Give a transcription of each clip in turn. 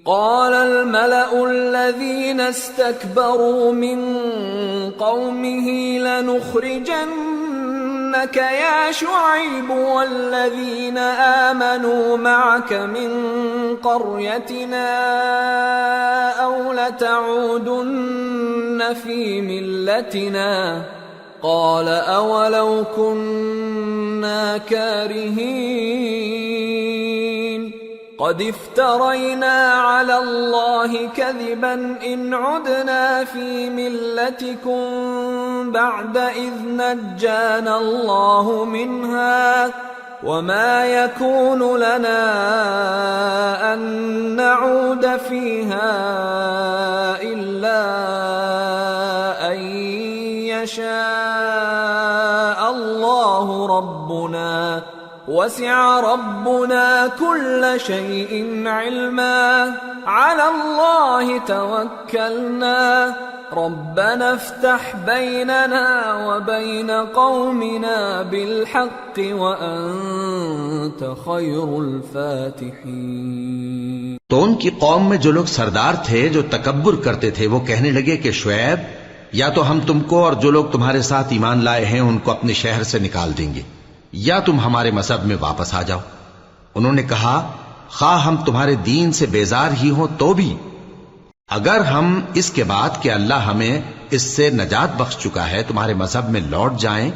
قال الملأ الذين استكبروا من قومه لنخرجنك يا شعيب والذين آمنوا معك من قريتنا أو لتعودن في ملتنا قال أولو كنا كارهين قد افترينا على الله كذبا إن عدنا في ملتكم بعد إذ نجانا الله منها وما يكون لنا أن نعود فيها إلا أن يشاء الله ربنا وسع ربنا كل شيء علما على الله توكلنا ربنا افتح بيننا وبين قومنا بالحق وأنت خير الفاتحين۔ تو ان کی قوم میں جو لوگ سردار تھے جو تکبر کرتے تھے وہ کہنے لگے کہ شعیب یا تو ہم تم کو اور جو لوگ تمہارے ساتھ ایمان لائے ہیں ان کو اپنے شہر سے نکال دیں گے یا تم ہمارے مذہب میں واپس آ جاؤ۔ انہوں نے کہا خواہ ہم تمہارے دین سے بیزار ہی ہوں تو بھی اگر ہم اس کے بعد کہ اللہ ہمیں اس سے نجات بخش چکا ہے تمہارے مذہب میں لوٹ جائیں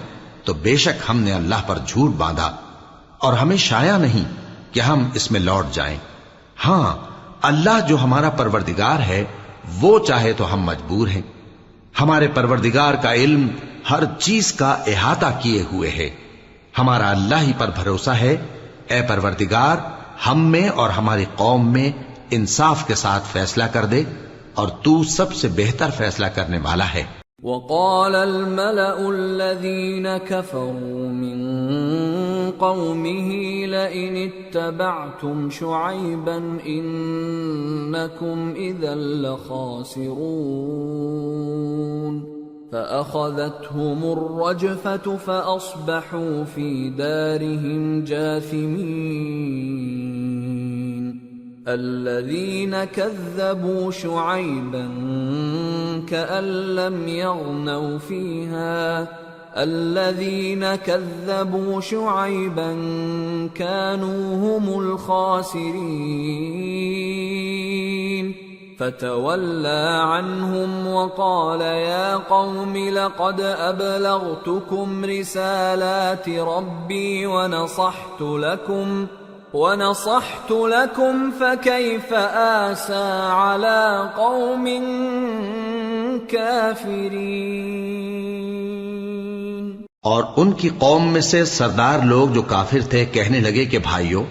تو بے شک ہم نے اللہ پر جھوٹ باندھا اور ہمیں شایع نہیں کہ ہم اس میں لوٹ جائیں۔ ہاں اللہ جو ہمارا پروردگار ہے وہ چاہے تو ہم مجبور ہیں۔ ہمارے پروردگار کا علم ہر چیز کا احاطہ کیے ہوئے ہے۔ ہمارا اللہ ہی پر بھروسہ ہے۔ اے پروردگار ہم میں اور ہماری قوم میں انصاف کے ساتھ فیصلہ کر دے اور تو سب سے بہتر فیصلہ کرنے والا ہے۔ وقال الملأ الذين كفروا من قومه لئن اتبعتم شعيبا إنكم إذا لخاسرون فأخذتهم الرجفة فأصبحوا في دارهم جاثمين الذين كذبوا شعيبا كأن لم يغنوا فيها الذين كذبوا شعيبا كانوا هم الخاسرين فتولى عنهم وقال يا قوم لقد أبلغتكم رسالات ربي ونصحت لكم فكيف آسى على قوم كافرين۔ اور ان کی قوم میں سے سردار لوگ جو کافر تھے کہنے لگے کہ بھائیو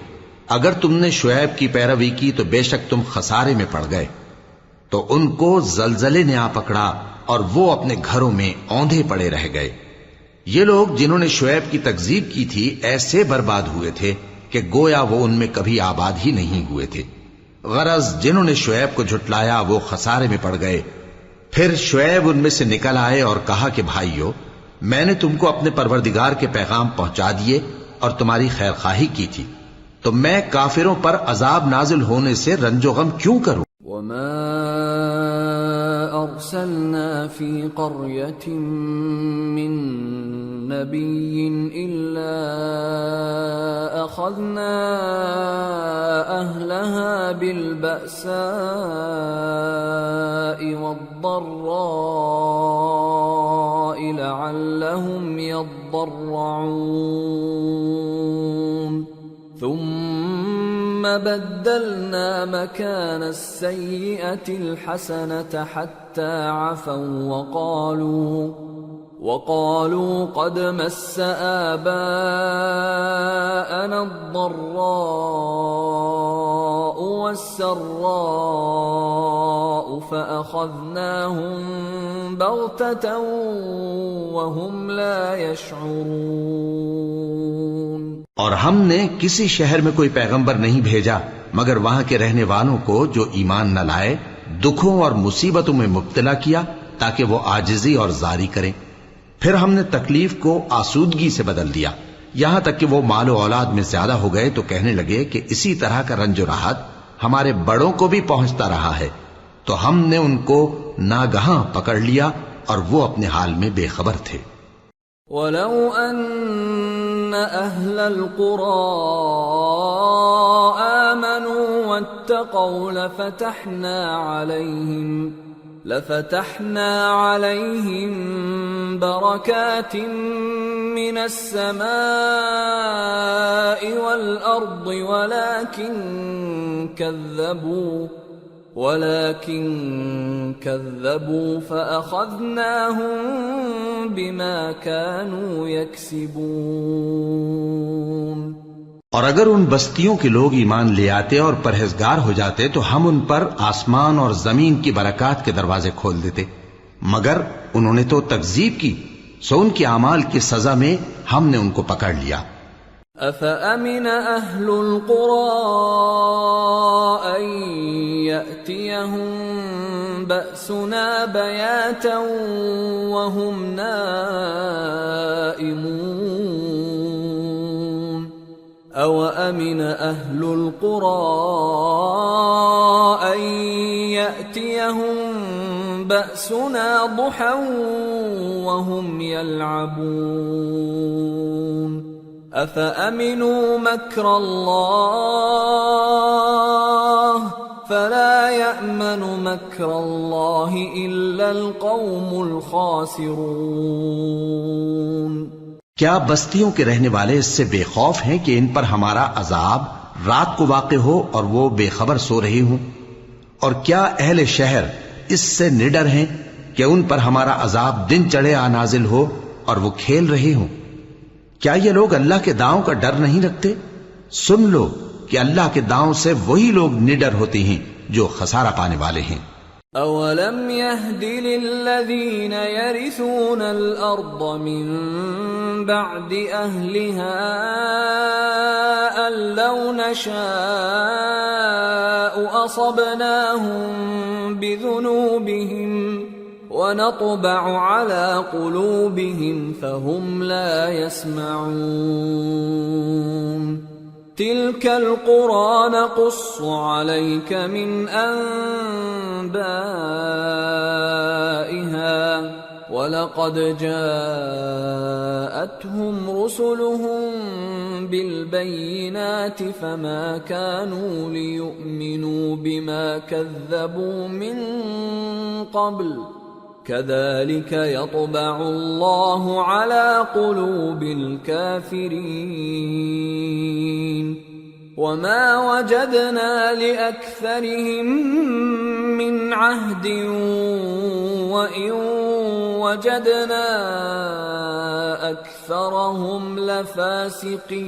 اگر تم نے شعیب کی پیروی کی تو بے شک تم خسارے میں پڑ گئے۔ تو ان کو زلزلے نے آ پکڑا اور وہ اپنے گھروں میں اوندھے پڑے رہ گئے۔ یہ لوگ جنہوں نے شعیب کی تکذیب کی تھی ایسے برباد ہوئے تھے کہ گویا وہ ان میں کبھی آباد ہی نہیں ہوئے تھے۔ غرض جنہوں نے شعیب کو جھٹلایا وہ خسارے میں پڑ گئے۔ پھر شعیب ان میں سے نکل آئے اور کہا کہ بھائیو میں نے تم کو اپنے پروردگار کے پیغام پہنچا دیے اور تمہاری خیر خواہی کی تھی، تو میں کافروں پر عذاب نازل ہونے سے رنج و غم کیوں کروں؟ وما أرسلنا في قرية من نبي إلا أخذنا أهلها بالبأساء والضراء لعلهم يضرعون ثم بدلنا مكان السيئة الحسنة حتى عفوا وقالوا قد مس آباءنا الضراء والسراء فأخذناهم بغتة وهم لا يشعرون۔ اور ہم نے کسی شہر میں کوئی پیغمبر نہیں بھیجا مگر وہاں کے رہنے والوں کو جو ایمان نہ لائے دکھوں اور مصیبتوں میں مبتلا کیا تاکہ وہ عاجزی اور زاری کریں۔ پھر ہم نے تکلیف کو آسودگی سے بدل دیا یہاں تک کہ وہ مال و اولاد میں زیادہ ہو گئے تو کہنے لگے کہ اسی طرح کا رنج و راحت ہمارے بڑوں کو بھی پہنچتا رہا ہے، تو ہم نے ان کو ناگہاں پکڑ لیا اور وہ اپنے حال میں بے خبر تھے۔ وَلَوْ أَنَّ أَهْلَ الْقُرَىٰ آمَنُوا وَاتَّقَوْا لَفَتَحْنَا عَلَيْهِم بَرَكَاتٍ مِّنَ السَّمَاءِ وَالْأَرْضِ ولكن كذبوا فأخذناهم بما كانوا يكسبون۔ اور اگر ان بستیوں کے لوگ ایمان لے آتے اور پرہیزگار ہو جاتے تو ہم ان پر آسمان اور زمین کی برکات کے دروازے کھول دیتے، مگر انہوں نے تو تکذیب کی، سو ان کے اعمال کی سزا میں ہم نے ان کو پکڑ لیا۔ أَفَأَمِنَ أَهْلُ الْقُرَىٰ أَن يَأْتِيَهُم بَأْسُنَا بَيَاتًا وَهُمْ نَائِمُونَ أَوَأَمِنَ أَهْلُ الْقُرَىٰ أَن يَأْتِيَهُم بَأْسُنَا ضُحًى وَهُمْ يَلْعَبُونَ أَفَأَمِنُوا مَكْرَ اللَّهِ فَلَا يَأْمَنُ مَكْرَ اللَّهِ إِلَّا الْقَوْمُ الْخَاسِرُونَ۔ کیا بستیوں کے رہنے والے اس سے بے خوف ہیں کہ ان پر ہمارا عذاب رات کو واقع ہو اور وہ بے خبر سو رہے ہوں؟ اور کیا اہل شہر اس سے نڈر ہیں کہ ان پر ہمارا عذاب دن چڑھے آ نازل ہو اور وہ کھیل رہے ہوں؟ کیا یہ لوگ اللہ کے داؤں کا ڈر نہیں رکھتے؟ سن لو کہ اللہ کے داؤں سے وہی لوگ نڈر ہوتے ہیں جو خسارہ پانے والے ہیں۔ أَوَلَمْ يَهْدِ لِلَّذِينَ يَرِثُونَ الْأَرْضَ مِن بَعْدِ أَهْلِهَا أَن لَّوْ نَشَاءُ أَصَبْنَاهُم بِذُنُوبِهِمْ وَنَطْبَعُ عَلَى قُلُوبِهِمْ فَهُمْ لَا يَسْمَعُونَ تِلْكَ الْقُرَىٰ نَقُصُّ عَلَيْكَ مِنْ أَنبَائِهَا وَلَقَدْ جَاءَتْهُمْ رُسُلُهُم بِالْبَيِّنَاتِ فَمَا كَانُوا لِيُؤْمِنُوا بِمَا كَذَّبُوا مِن قَبْلُ كَذَلِكَ يَطْبَعُ اللَّهُ عَلَى قُلُوبِ الْكَافِرِينَ وَمَا وَجَدْنَا لِأَكْثَرِهِم مِّنْ عَهْدٍ وَإِن وَجَدْنَا أَكْثَرَهُمْ لَفَاسِقِينَ۔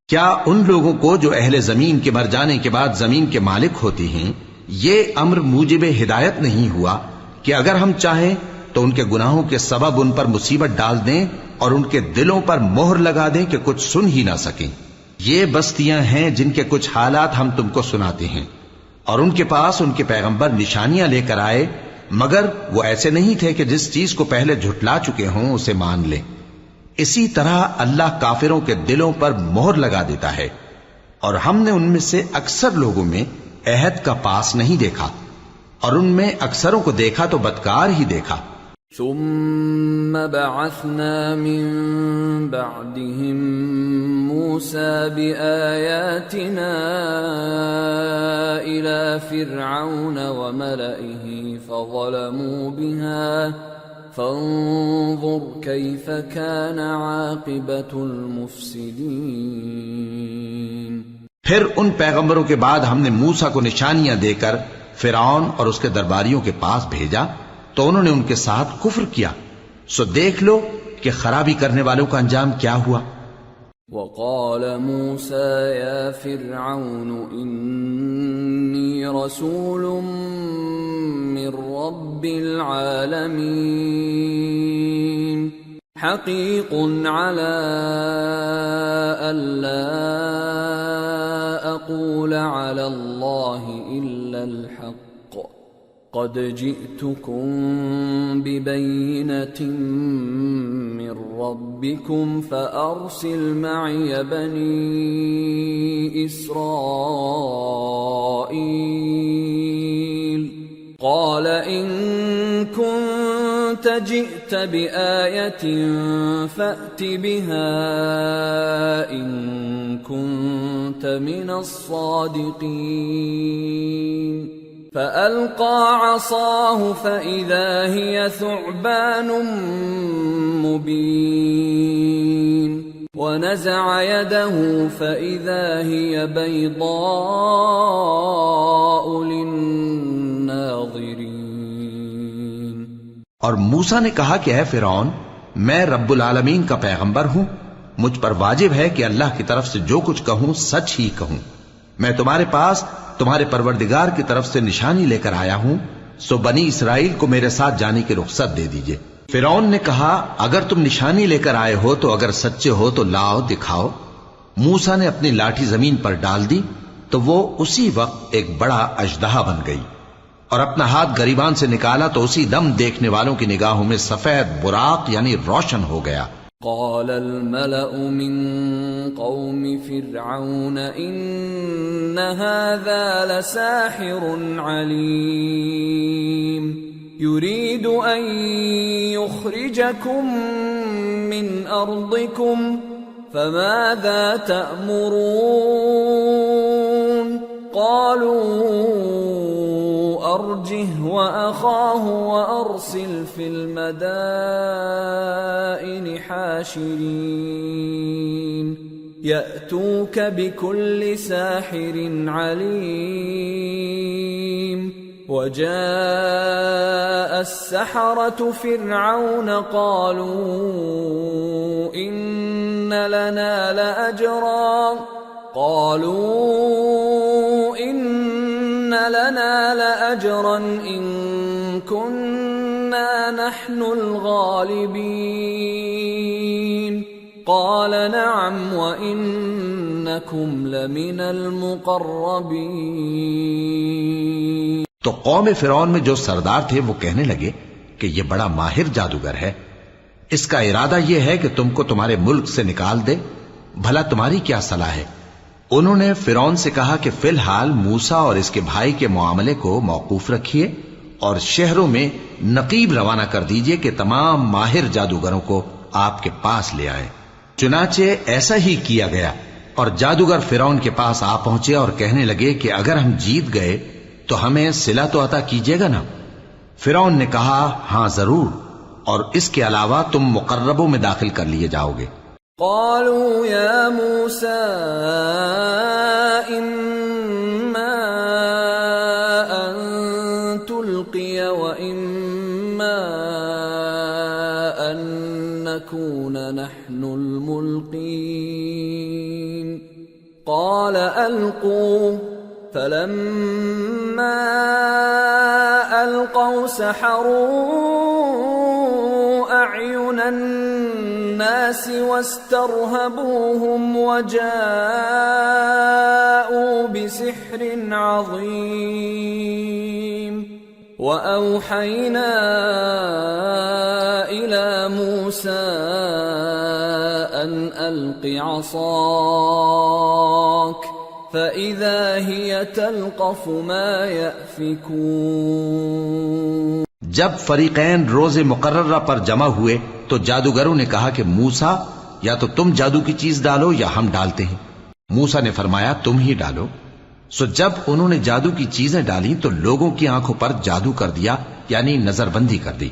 کیا ان لوگوں کو جو اہل زمین کے مر جانے کے بعد زمین کے مالک ہوتے ہیں یہ امر موجب ہدایت نہیں ہوا کہ اگر ہم چاہیں تو ان کے گناہوں کے سبب ان پر مصیبت ڈال دیں اور ان کے دلوں پر مہر لگا دیں کہ کچھ سن ہی نہ سکیں؟ یہ بستیاں ہیں جن کے کچھ حالات ہم تم کو سناتے ہیں، اور ان کے پاس ان کے پیغمبر نشانیاں لے کر آئے، مگر وہ ایسے نہیں تھے کہ جس چیز کو پہلے جھٹلا چکے ہوں اسے مان لیں۔ اسی طرح اللہ کافروں کے دلوں پر مہر لگا دیتا ہے، اور ہم نے ان میں سے اکثر لوگوں میں عہد کا پاس نہیں دیکھا، اور ان میں اکثروں کو دیکھا تو بدکار ہی دیکھا۔ ثم بعثنا من بعدهم موسى بآياتنا إلى فرعون وملئه فظلموا بها فانظر كيف كان عاقبة المفسدين۔ پھر ان پیغمبروں کے بعد ہم نے موسیٰ کو نشانیاں دے کر فرعون اور اس کے درباریوں کے پاس بھیجا تو انہوں نے ان کے ساتھ کفر کیا، سو دیکھ لو کہ خرابی کرنے والوں کا انجام کیا ہوا۔ وقال موسى يا فرعون إني رسول من رب العالمين حقيق على ألا أقول على الله إلا الحق قد جئتكم ببينة من ربكم فأرسل معي بني إسرائيل قال إن كنت جئت بآية فأت بها إن كنت من الصادقين فألقى عصاه فإذا هي ثعبان مبين ونزع يده فإذا هي بيضاء للناظرين. اور موسیٰ نے کہا کہ اے فرعون، میں رب العالمین کا پیغمبر ہوں، مجھ پر واجب ہے کہ اللہ کی طرف سے جو کچھ کہوں سچ ہی کہوں. میں تمہارے پاس تمہارے پروردگار کی طرف سے نشانی لے کر آیا ہوں، سو بنی اسرائیل کو میرے ساتھ جانے کی رخصت دے دیجئے. فرعون نے کہا اگر تم نشانی لے کر آئے ہو تو اگر سچے ہو تو لاؤ دکھاؤ. موسیٰ نے اپنی لاٹھی زمین پر ڈال دی تو وہ اسی وقت ایک بڑا اژدہا بن گئی، اور اپنا ہاتھ گریبان سے نکالا تو اسی دم دیکھنے والوں کی نگاہوں میں سفید براق یعنی روشن ہو گیا. قال الملأ من قوم فرعون إن هذا لساحر عليم يريد أن يخرجكم من أرضكم فماذا تأمرون قالوا أرجه وأخاه وأرسل في المدائن حاشرين يأتوك بكل ساحر عليم. وجاء السحرة فرعون قالوا إن لنا لأجرا إن كنا نحن الغالبين قال نعم وإنكم لمن المقربين. تو قوم فرعون میں جو سردار تھے وہ کہنے لگے کہ یہ بڑا ماہر جادوگر ہے، اس کا ارادہ یہ ہے کہ تم کو تمہارے ملک سے نکال دے، بھلا تمہاری کیا صلاح ہے؟ انہوں نے فرعون سے کہا کہ فی الحال موسیٰ اور اس کے بھائی کے معاملے کو موقوف رکھیے اور شہروں میں نقیب روانہ کر دیجئے کہ تمام ماہر جادوگروں کو آپ کے پاس لے آئے. چنانچہ ایسا ہی کیا گیا، اور جادوگر فرعون کے پاس آ پہنچے اور کہنے لگے کہ اگر ہم جیت گئے تو ہمیں صلہ تو عطا کیجیے گا نا؟ فرعون نے کہا ہاں ضرور، اور اس کے علاوہ تم مقربوں میں داخل کر لیے جاؤ گے. قالوا يا موسى إما أن تلقي وإما أن نكون نحن الملقين قال ألقوا فلما ألقوا سحروا أعين الناس واسترهبوهم وجاءوا بسحر عظيم. وأوحينا إلى موسى أن ألق عصاك فإذا هي تلقف ما يأفكون. جب فریقین روز مقررہ پر جمع ہوئے تو جادوگروں نے کہا کہ موسیٰ یا تو تم جادو کی چیز ڈالو یا ہم ڈالتے ہیں. موسیٰ نے فرمایا تم ہی ڈالو. سو جب انہوں نے جادو کی چیزیں ڈالی تو لوگوں کی آنکھوں پر جادو کر دیا یعنی نظر بندی کر دی،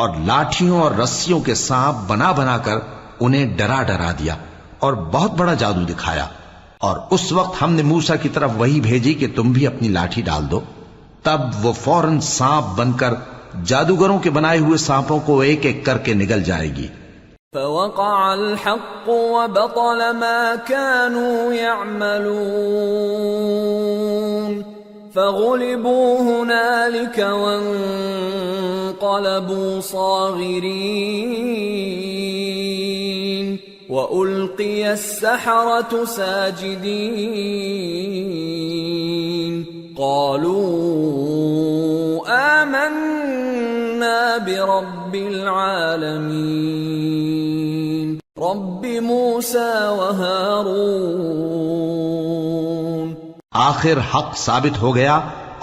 اور لاٹھیوں اور رسیوں کے سانپ بنا بنا کر انہیں ڈرا ڈرا دیا اور بہت بڑا جادو دکھایا. اور اس وقت ہم نے موسیٰ کی طرف وہی بھیجی کہ تم بھی اپنی لاٹھی ڈال دو. تب وہ فوراً سانپ بن کر جادوگروں کے بنائے ہوئے سانپوں کو ایک ایک کر کے نگل جائے گی. فوقع الحق وبطل ما كانوا يعملون فغلبوا هنالك وانقلبوا صاغرين وألقي السحرة ساجدين قالوا رب العالمين رب موسى وهارون. آخر حق ثابت ہو گیا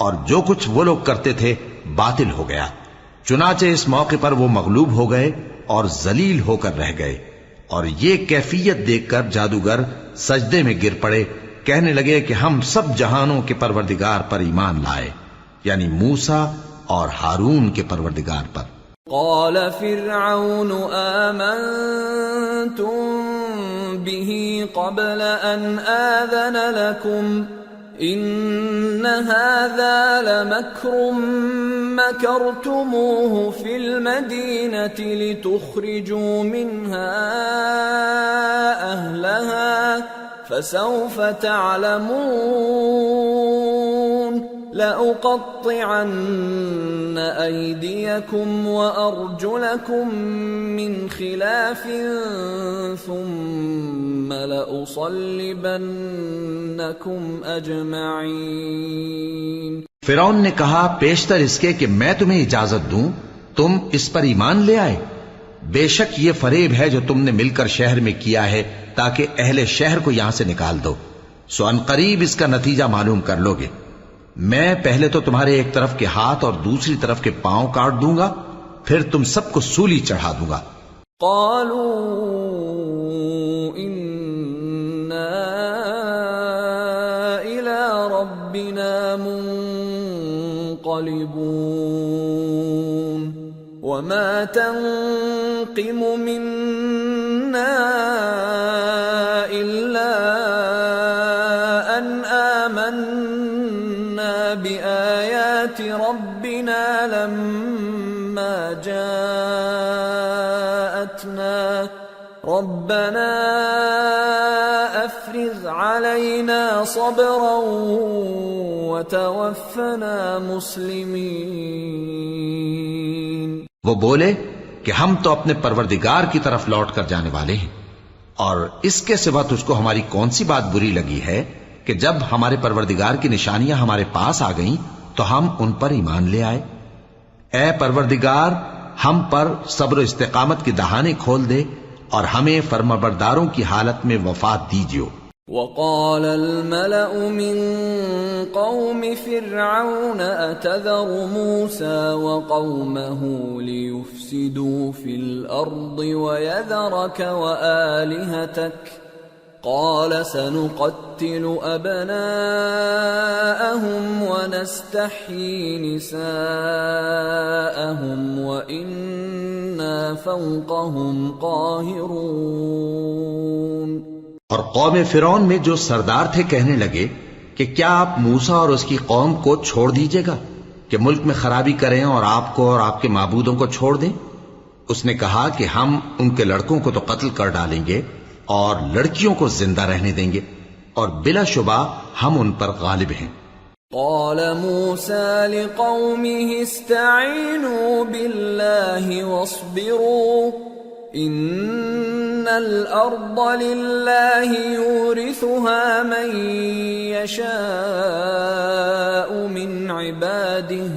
اور جو کچھ وہ لوگ کرتے تھے باطل ہو گیا. چنانچہ اس موقع پر وہ مغلوب ہو گئے اور ذلیل ہو کر رہ گئے، اور یہ کیفیت دیکھ کر جادوگر سجدے میں گر پڑے، کہنے لگے کہ ہم سب جہانوں کے پروردگار پر ایمان لائے، یعنی موسیٰ اور ہارون کے پروردگار پر. قال فرعون آمنتم به قبل ان آذن لكم ان هذا لمكر مكرتموه في المدينة لتخرجوا منها أهلها فسوف تعلمون لأقطعن أيديكم وأرجلكم من خلاف ثم لأصلبنكم أجمعين. فرعون نے کہا پیشتر اس کے کہ میں تمہیں اجازت دوں تم اس پر ایمان لے آئے. بے شک یہ فریب ہے جو تم نے مل کر شہر میں کیا ہے تاکہ اہل شہر کو یہاں سے نکال دو، سو ان قریب اس کا نتیجہ معلوم کر لو گے. میں پہلے تو تمہارے ایک طرف کے ہاتھ اور دوسری طرف کے پاؤں کاٹ دوں گا، پھر تم سب کو سولی چڑھا دوں گا. قالوا انا الى ربنا منقلبون وما تنقم منا الا ان آمنا بآيات ربنا لما جاءتنا ربنا افرغ علينا صبرا وتوفنا مسلمين. وہ بولے کہ ہم تو اپنے پروردگار کی طرف لوٹ کر جانے والے ہیں، اور اس کے سوا تجھ کو ہماری کون سی بات بری لگی ہے کہ جب ہمارے پروردگار کی نشانیاں ہمارے پاس آ گئیں تو ہم ان پر ایمان لے آئے. اے پروردگار ہم پر صبر و استقامت کی دہانے کھول دے اور ہمیں فرمانبرداروں کی حالت میں وفات دیجیو. وقال الملأ من قوم فرعون أتذر موسى وقومه ليفسدوا في الأرض ويذرك وآلهتك قال سنقتل أبناءهم ونستحيي نساءهم وإنا فوقهم قاهرون. اور قوم فرعون میں جو سردار تھے کہنے لگے کہ کیا آپ موسیٰ اور اس کی قوم کو چھوڑ دیجیے گا کہ ملک میں خرابی کریں اور آپ کو اور آپ کے معبودوں کو چھوڑ دیں؟ اس نے کہا کہ ہم ان کے لڑکوں کو تو قتل کر ڈالیں گے اور لڑکیوں کو زندہ رہنے دیں گے، اور بلا شبہ ہم ان پر غالب ہیں. قال موسى لقومه استعينوا بالله واصبروا ان الارض لله يورثها من يشاء من عباده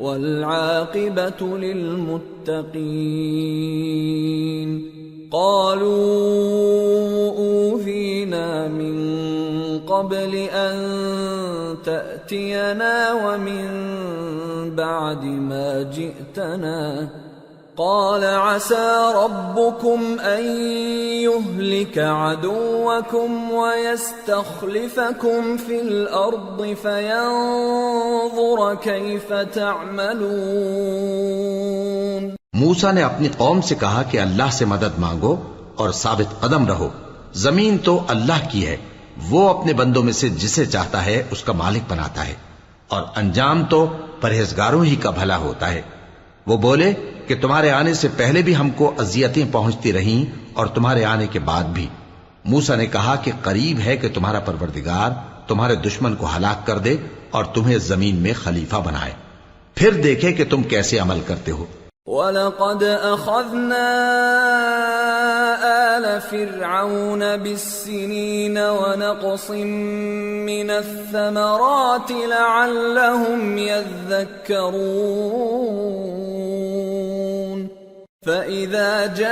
والعاقبة للمتقين. قالوا أوذينا من قبل أن تأتينا ومن بعد ما جئتنا قال عسى ربكم أن يهلك عدوكم ويستخلفكم في الأرض فينظر كيف تعملون. موسیٰ نے اپنی قوم سے کہا کہ اللہ سے مدد مانگو اور ثابت قدم رہو. زمین تو اللہ کی ہے، وہ اپنے بندوں میں سے جسے چاہتا ہے اس کا مالک بناتا ہے، اور انجام تو پرہیزگاروں ہی کا بھلا ہوتا ہے. وہ بولے کہ تمہارے آنے سے پہلے بھی ہم کو اذیتیں پہنچتی رہیں اور تمہارے آنے کے بعد بھی. موسیٰ نے کہا کہ قریب ہے کہ تمہارا پروردگار تمہارے دشمن کو ہلاک کر دے اور تمہیں زمین میں خلیفہ بنائے، پھر دیکھے کہ تم کیسے عمل کرتے ہو. وَلَقَدْ أَخَذْنَا آلَ فِرْعَوْنَ بِالسِّنِينَ وَنَقْصٍ مِّنَ الثَّمَرَاتِ لَعَلَّهُمْ يَذَّكَّرُونَ. فَإِذَا جَاءَتْهُمُ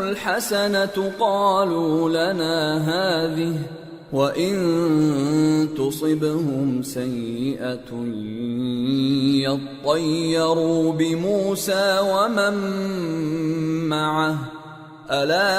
الْحَسَنَةُ قَالُوا لَنَا هَذِهِ وَإِن تُصِبْهُمْ سَيِّئَةٌ يَطَّيَّرُوا بِمُوسَى وَمَن مَّعَهُ أَلَا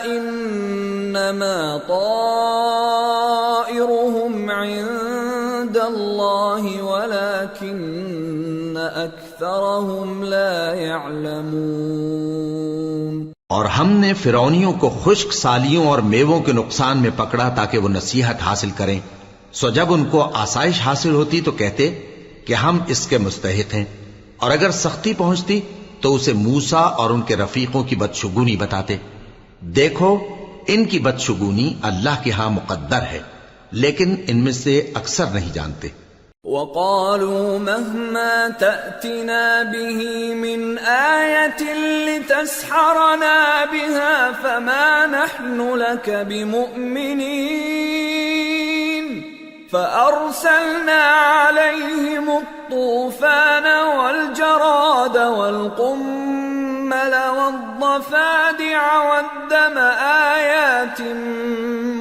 إِنَّمَا طَائِرُهُمْ عِندَ اللَّهِ وَلَكِنَّ أَكْثَرَهُمْ لَا يَعْلَمُونَ۔ اور ہم نے فرعونیوں کو خشک سالیوں اور میووں کے نقصان میں پکڑا تاکہ وہ نصیحت حاصل کریں، سو جب ان کو آسائش حاصل ہوتی تو کہتے کہ ہم اس کے مستحق ہیں، اور اگر سختی پہنچتی تو اسے موسیٰ اور ان کے رفیقوں کی بدشگونی بتاتے۔ دیکھو ان کی بدشگونی اللہ کے ہاں مقدر ہے، لیکن ان میں سے اکثر نہیں جانتے۔ وَقَالُوا مَهْمَا تَأْتِنَا بِهِ مِنْ آيَةٍ لِتَسْحَرَنَا بِهَا فَمَا نَحْنُ لَكَ بِمُؤْمِنِينَ فَأَرْسَلْنَا عَلَيْهِمُ الطُّوفَانَ وَالْجَرَادَ وَالْقُمَّلَ وَالضَّفَادِعَ وَالدَّمَ آيَاتٍ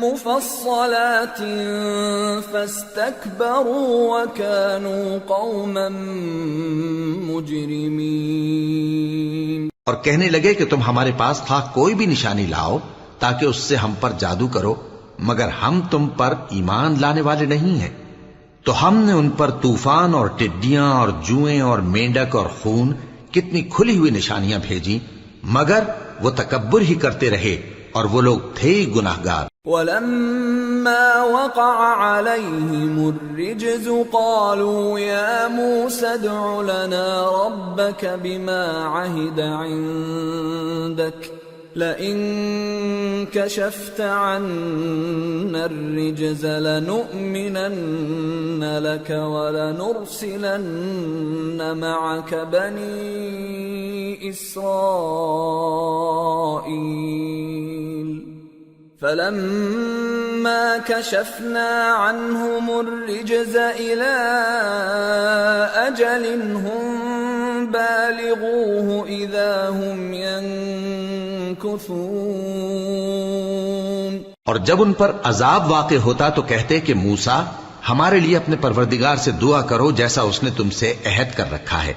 مُفَصَّلَاتٍ فَاسْتَكْبَرُوا وَكَانُوا قَوْمًا مُجْرِمِينَ۔ اور کہنے لگے کہ تم ہمارے پاس خواہ کوئی بھی نشانی لاؤ تاکہ اس سے ہم پر جادو کرو، مگر ہم تم پر ایمان لانے والے نہیں ہیں۔ تو ہم نے ان پر طوفان اور ٹڈیاں اور جوئیں اور مینڈک اور خون کتنی کھلی ہوئی نشانیاں بھیجی، مگر وہ تکبر ہی کرتے رہے اور وہ لوگ تھے گناہگار۔ وَلَمَّا وَقَعَ عَلَيْهِمُ الرِّجْزُ قَالُوا يَا مُوسَى ادْعُ لَنَا رَبَّكَ بِمَا عَهِدَ عِندَكَ لَئِن كَشَفْتَ عَنَّا الرِّجْزَ لَنُؤْمِنَنَّ لَكَ وَلَنُرْسِلَنَّ مَعَكَ بَنِي إِسْرَائِيلَ فَلَمَّا كَشَفْنَا عَنْهُمُ الرِّجْزَ إِلَىٰ أَجَلٍ هُمْ بَالِغُوهُ إِذَا هُمْ يَنكُثُونَ۔ اور جب ان پر عذاب واقع ہوتا تو کہتے کہ موسیٰ ہمارے لیے اپنے پروردگار سے دعا کرو جیسا اس نے تم سے عہد کر رکھا ہے،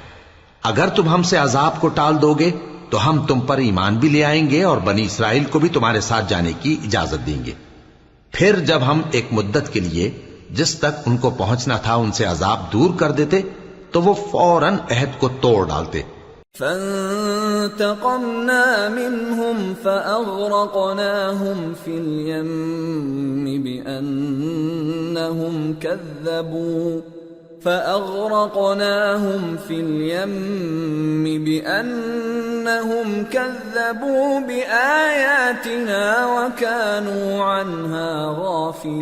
اگر تم ہم سے عذاب کو ٹال دو گے تو ہم تم پر ایمان بھی لے آئیں گے اور بنی اسرائیل کو بھی تمہارے ساتھ جانے کی اجازت دیں گے۔ پھر جب ہم ایک مدت کے لیے جس تک ان کو پہنچنا تھا ان سے عذاب دور کر دیتے تو وہ فوراً عہد کو توڑ ڈالتے۔ فَانْتَقَمْنَا مِنْهُمْ فَأَغْرَقْنَاهُمْ فِي الْيَمِّ بِأَنَّهُمْ كَذَّبُوا بِآيَاتِنَا وَكَانُوا عَنْهَا غَافِلِينَ۔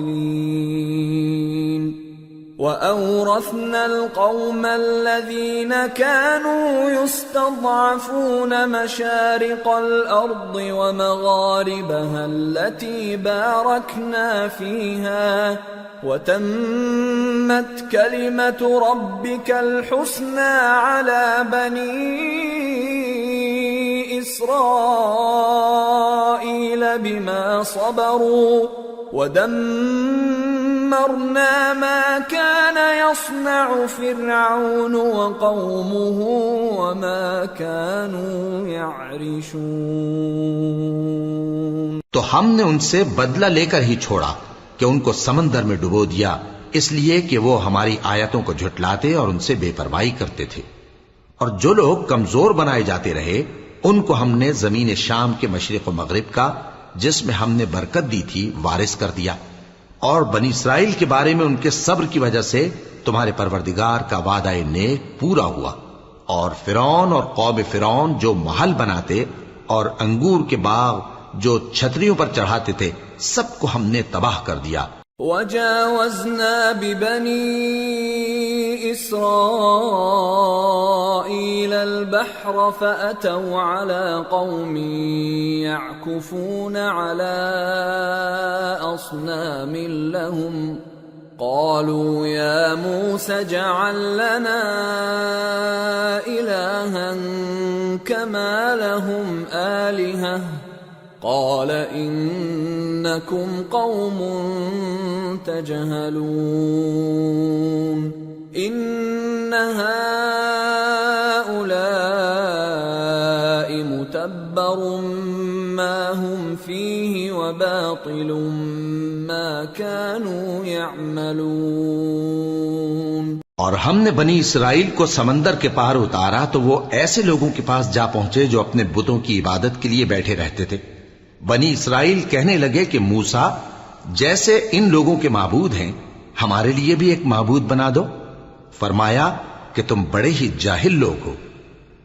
وَأَوْرَثْنَا الْقَوْمَ الَّذِينَ كَانُوا يُسْتَضْعَفُونَ مَشَارِقَ الْأَرْضِ وَمَغَارِبَهَا الَّتِي بَارَكْنَا فِيهَا وَتَمَّتْ كَلِمَةُ رَبِّكَ الْحُسْنَى عَلَى بَنِي إِسْرَائِيلَ بِمَا صَبَرُوا وَدَمَّرْنَا مَا كَانَ يَصْنَعُ فِرْعَوْنُ وَقَوْمُهُ وَمَا كَانُوا يَعْرِشُونَ۔ تو ہم نے ان سے بدلہ لے کر ہی چھوڑا کہ ان کو سمندر میں ڈبو دیا، اس لیے کہ وہ ہماری آیتوں کو جھٹلاتے اور ان سے بے پرواہی کرتے تھے۔ اور جو لوگ کمزور بنائے جاتے رہے ان کو ہم نے زمین شام کے مشرق و مغرب کا جس میں ہم نے برکت دی تھی وارث کر دیا، اور بنی اسرائیل کے بارے میں ان کے صبر کی وجہ سے تمہارے پروردگار کا وعدہ نیک پورا ہوا۔ اور فرعون اور قوم فرعون جو محل بناتے اور انگور کے باغ جو چھتریوں پر چڑھاتے تھے سب کو ہم نے تباہ کر دیا۔ وَجَاوَزْنَا بِبَنِي إِسْرَائِيلَ الْبَحْرَ فَأَتَوْا عَلَى قَوْمٍ يَعْكُفُونَ عَلَى أَصْنَامٍ لَهُمْ قالوا يا موسى اجعل لنا إلها كما لهم آلهة قال إنكم قوم تجهلون إن هؤلاء متبر ما هم فيه وباطل ما كانوا يعملون۔ اور ہم نے بنی اسرائیل کو سمندر کے پار اتارا تو وہ ایسے لوگوں کے پاس جا پہنچے جو اپنے بتوں کی عبادت کے لیے بیٹھے رہتے تھے۔ بنی اسرائیل کہنے لگے کہ موسیٰ جیسے ان لوگوں کے معبود ہیں ہمارے لیے بھی ایک معبود بنا دو۔ فرمایا کہ تم بڑے ہی جاہل لوگ ہو،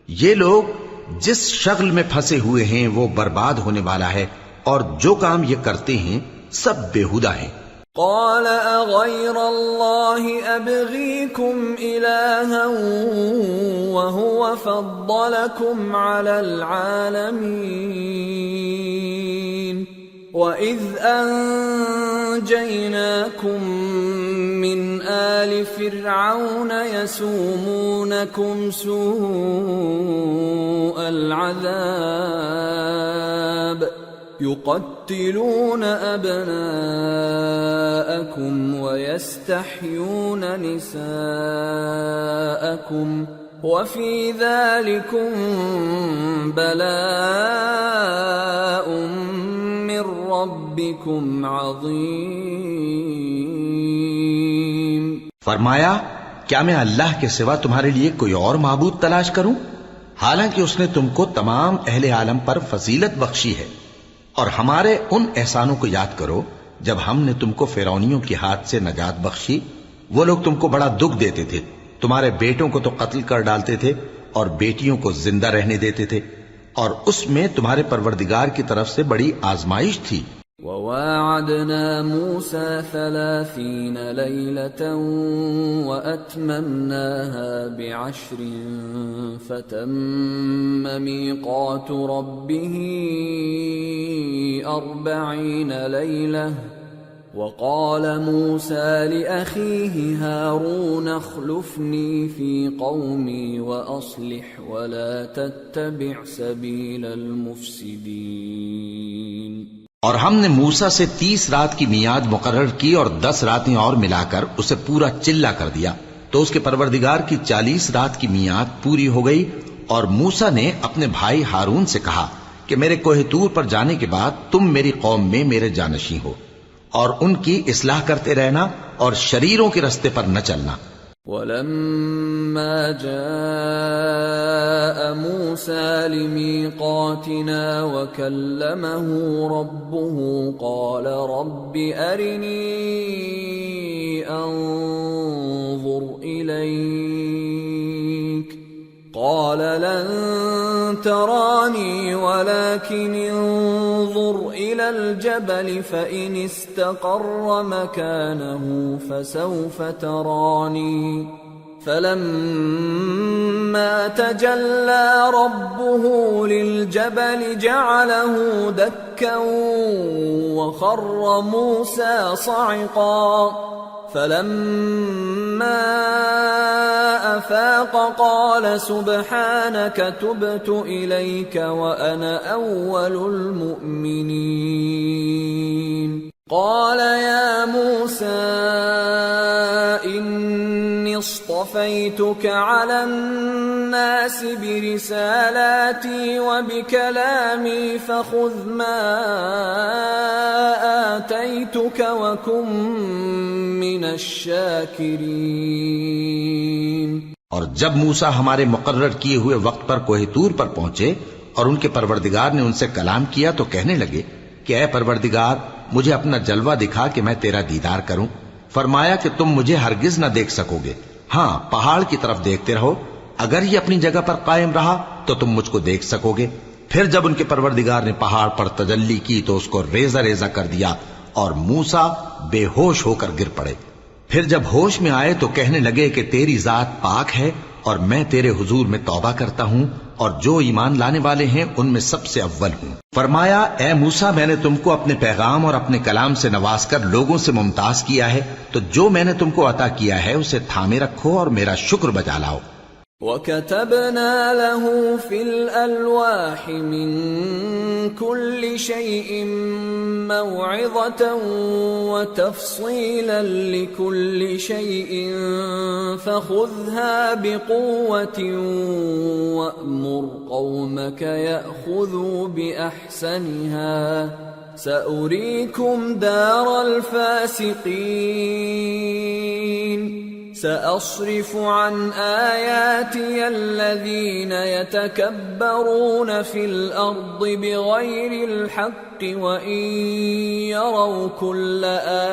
یہ لوگ جس شغل میں پھنسے ہوئے ہیں وہ برباد ہونے والا ہے، اور جو کام یہ کرتے ہیں سب بےہودہ ہیں۔ قال اغير الله ابغيكم الها وهو فضلكم على العالمين واذ انجيناكم من آل فرعون يسومونكم سوء العذاب يقتلون أبناءكم ويستحيون نساءكم وفي ذلكم بلاء من ربكم عظيم۔ فرمایا کیا میں اللہ کے سوا تمہارے لیے کوئی اور معبود تلاش کروں، حالانکہ اس نے تم کو تمام اہل عالم پر فضیلت بخشی ہے۔ اور ہمارے ان احسانوں کو یاد کرو جب ہم نے تم کو فرعونیوں کے ہاتھ سے نجات بخشی۔ وہ لوگ تم کو بڑا دکھ دیتے تھے، تمہارے بیٹوں کو تو قتل کر ڈالتے تھے اور بیٹیوں کو زندہ رہنے دیتے تھے، اور اس میں تمہارے پروردگار کی طرف سے بڑی آزمائش تھی۔ وواعدنا موسى 30 ليلة وأتممناها ب10 فتم ميقات ربه 40 ليلة وقال موسى لأخيه هارون اخلفني في قومي وأصلح ولا تتبع سبيل المفسدين۔ اور ہم نے موسیٰ سے 30 رات کی میعاد مقرر کی اور 10 راتیں اور ملا کر اسے پورا چلہ کر دیا، تو اس کے پروردگار کی 40 رات کی میعاد پوری ہو گئی۔ اور موسیٰ نے اپنے بھائی ہارون سے کہا کہ میرے کوہ طور پر جانے کے بعد تم میری قوم میں میرے جانشین ہو، اور ان کی اصلاح کرتے رہنا اور شریروں کے رستے پر نہ چلنا۔ وَلَمَّا جَاءَ مُوسَى لِمِيقَاتِنَا وَكَلَّمَهُ رَبُّهُ قَالَ رَبِّ أَرِنِي أَنظُرْ إِلَيْكَ قَالَ لَن تَرَانِي وَلَكِنِ انظُرْ إِلَى الْجَبَلِ فَإِنِ اسْتَقَرَّ مَكَانَهُ فَسَوْفَ تَرَانِي فَلَمَّا تَجَلَّى رَبُّهُ لِلْجَبَلِ جَعَلَهُ دَكًّا وَخَرَّ مُوسَى صَعِقًا فَلَمَّا أَفَاقَ قَالَ سُبْحَانَكَ تُبْتُ إِلَيْكَ وَأَنَا أَوَّلُ الْمُؤْمِنِينَ۔ قَالَ يَا مُوسَى إِنِّي اصْطَفَيْتُكَ عَلَى النَّاسِ بِرِسَالَاتِي وَبِكَلَامِي فَخُذْ مَا آتَيْتُكَ وَكُن مِّنَ الشَّاكِرِينَ۔ اور جب موسیٰ ہمارے مقرر کیے ہوئے وقت پر کوہ طور پر پہنچے اور ان کے پروردگار نے ان سے کلام کیا تو کہنے لگے کہ اے پروردگار مجھے اپنا جلوہ دکھا کہ میں تیرا دیدار کروں۔ فرمایا کہ تم مجھے ہرگز نہ دیکھ سکو گے، ہاں پہاڑ کی طرف دیکھتے رہو، اگر یہ اپنی جگہ پر قائم رہا تو تم مجھ کو دیکھ سکو گے۔ پھر جب ان کے پروردگار نے پہاڑ پر تجلی کی تو اس کو ریزہ ریزہ کر دیا اور موسیٰ بے ہوش ہو کر گر پڑے۔ پھر جب ہوش میں آئے تو کہنے لگے کہ تیری ذات پاک ہے اور میں تیرے حضور میں توبہ کرتا ہوں اور جو ایمان لانے والے ہیں ان میں سب سے اول ہوں۔ فرمایا اے موسیٰ، میں نے تم کو اپنے پیغام اور اپنے کلام سے نواز کر لوگوں سے ممتاز کیا ہے، تو جو میں نے تم کو عطا کیا ہے اسے تھامے رکھو اور میرا شکر بجا لاؤ۔ وَكَتَبْنَا لَهُ فِي الْأَلْوَاحِ مِنْ كُلِّ شَيْءٍ مَوْعِظَةً وَتَفْصِيلًا لِكُلِّ شَيْءٍ فَخُذْهَا بِقُوَّةٍ وَأْمُرْ قَوْمَكَ يَأْخُذُوا بِأَحْسَنِهَا سَأُرِيكُمْ دَارَ الْفَاسِقِينَ سأصرف عن آياتي الذين يتكبرون في الأرض بغير الحق وإن يروا كل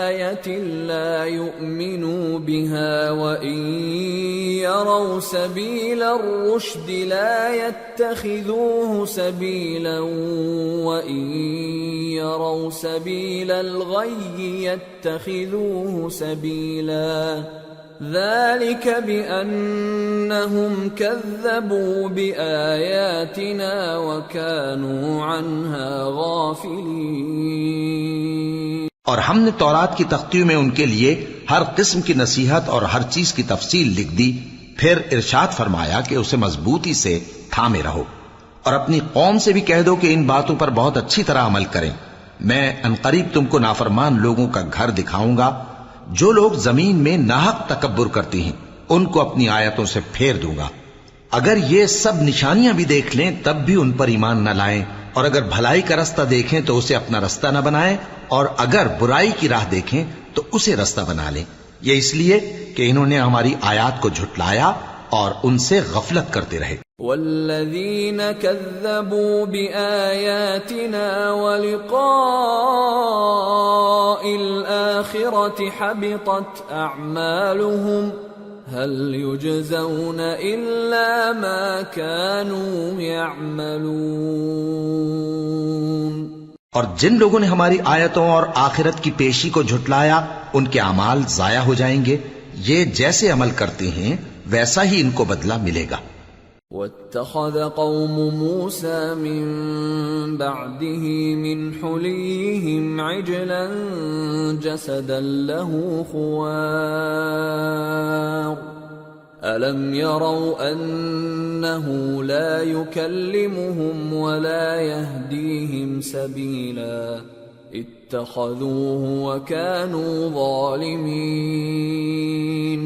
آية لا يؤمنوا بها وإن يروا سبيل الرشد لا يتخذوه سبيلا وإن يروا سبيل الغي يتخذوه سبيلا ذلك بأنهم كذبوا بآياتنا وكانوا عنها غافلين۔ اور ہم نے تورات کی تختیوں میں ان کے لیے ہر قسم کی نصیحت اور ہر چیز کی تفصیل لکھ دی، پھر ارشاد فرمایا کہ اسے مضبوطی سے تھامے رہو اور اپنی قوم سے بھی کہہ دو کہ ان باتوں پر بہت اچھی طرح عمل کریں۔ میں عنقریب تم کو نافرمان لوگوں کا گھر دکھاؤں گا۔ جو لوگ زمین میں ناحق تکبر کرتی ہیں ان کو اپنی آیتوں سے پھیر دوں گا۔ اگر یہ سب نشانیاں بھی دیکھ لیں تب بھی ان پر ایمان نہ لائیں، اور اگر بھلائی کا رستہ دیکھیں تو اسے اپنا رستہ نہ بنائیں، اور اگر برائی کی راہ دیکھیں تو اسے رستہ بنا لیں۔ یہ اس لیے کہ انہوں نے ہماری آیات کو جھٹلایا اور ان سے غفلت کرتے رہے۔ والذین کذبوا بآیاتنا ولقاء الآخرة حبطت اعمالهم هل يجزون الا ما كانوا يعملون۔ اور جن لوگوں نے ہماری آیتوں اور آخرت کی پیشی کو جھٹلایا ان کے اعمال ضائع ہو جائیں گے، یہ جیسے عمل کرتے ہیں ویسا ہی ان کو بدلہ ملے گا۔ وَاتَّخَذَ قَوْمُ مُوسَى مِن بَعْدِهِ مِنْ حُلِيِّهِمْ عِجْلًا جَسَدًا لَهُ خُوَارٌ أَلَمْ يَرَوْا أَنَّهُ لَا يُكَلِّمُهُمْ وَلَا يَهْدِيهِمْ سَبِيلًا اتَّخَذُوهُ وَكَانُوا ظَالِمِينَ۔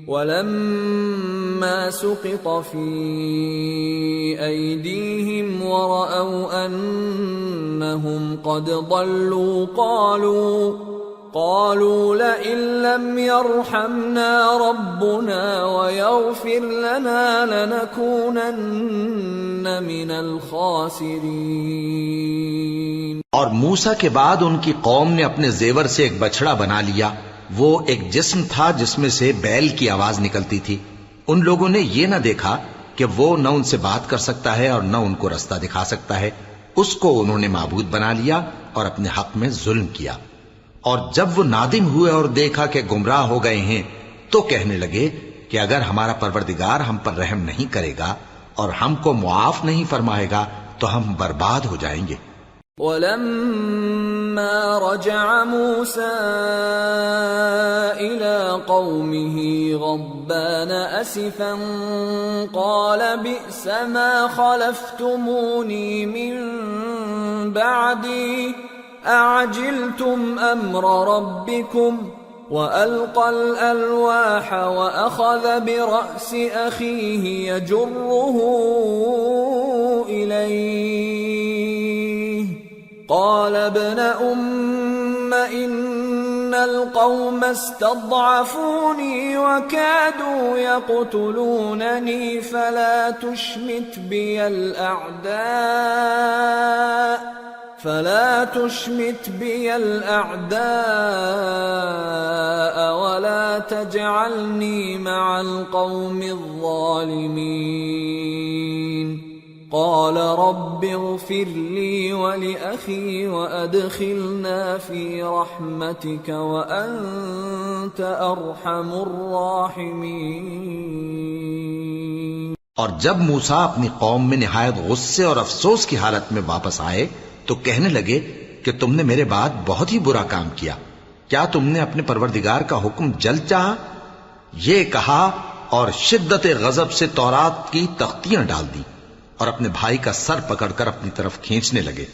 وَلَمَّا سُقِطَ فِي أَيْدِيهِمْ وَرَأَوْا أَنَّهُمْ قَدْ ضَلُّوا قَالُوا لَئِن لَّمْ يَرْحَمْنَا رَبُّنَا وَيَغْفِرْ لَنَا لَنَكُونَنَّ مِنَ الْخَاسِرِينَ۔ اور موسیٰ کے بعد ان کی قوم نے اپنے زیور سے ایک بچڑا بنا لیا، وہ ایک جسم تھا جس میں سے بیل کی آواز نکلتی تھی۔ ان لوگوں نے یہ نہ دیکھا کہ وہ نہ ان سے بات کر سکتا ہے اور نہ ان کو رستہ دکھا سکتا ہے، اس کو انہوں نے معبود بنا لیا اور اپنے حق میں ظلم کیا۔ اور جب وہ نادم ہوئے اور دیکھا کہ گمراہ ہو گئے ہیں تو کہنے لگے کہ اگر ہمارا پروردگار ہم پر رحم نہیں کرے گا اور ہم کو معاف نہیں فرمائے گا تو ہم برباد ہو جائیں گے۔ وَلَمَّا رَجَعَ مُوسَىٰ إِلَىٰ قَوْمِهِ غَضْبَانَ أَسِفًا قَالَ بِئْسَ مَا خَلَفْتُمُونِي مِن بَعْدِي أَعَجِلْتُمْ أَمْرَ رَبِّكُمْ وَأَلْقَى الْأَلْوَاحَ وَأَخَذَ بِرَأْسِ أَخِيهِ يَجُرُّهُ إِلَيْهِ قال ابن أم إن القوم استضعفوني وكادوا يقتلونني فلا تشمت بي الأعداء ولا تجعلني مع القوم الظالمين۔ قال رب اغفر لي ولأخي وأدخلنا في رحمتك وأنت أرحم الراحمين۔ اور جب موسیٰ اپنی قوم میں نہایت غصے اور افسوس کی حالت میں واپس آئے تو کہنے لگے کہ تم نے میرے بعد بہت ہی برا کام کیا، کیا تم نے اپنے پروردگار کا حکم جلد چاہا؟ یہ کہا اور شدت غضب سے تورات کی تختیاں ڈال دی اور اپنے بھائی کا سر پکڑ کر اپنی طرف کھینچنے لگے۔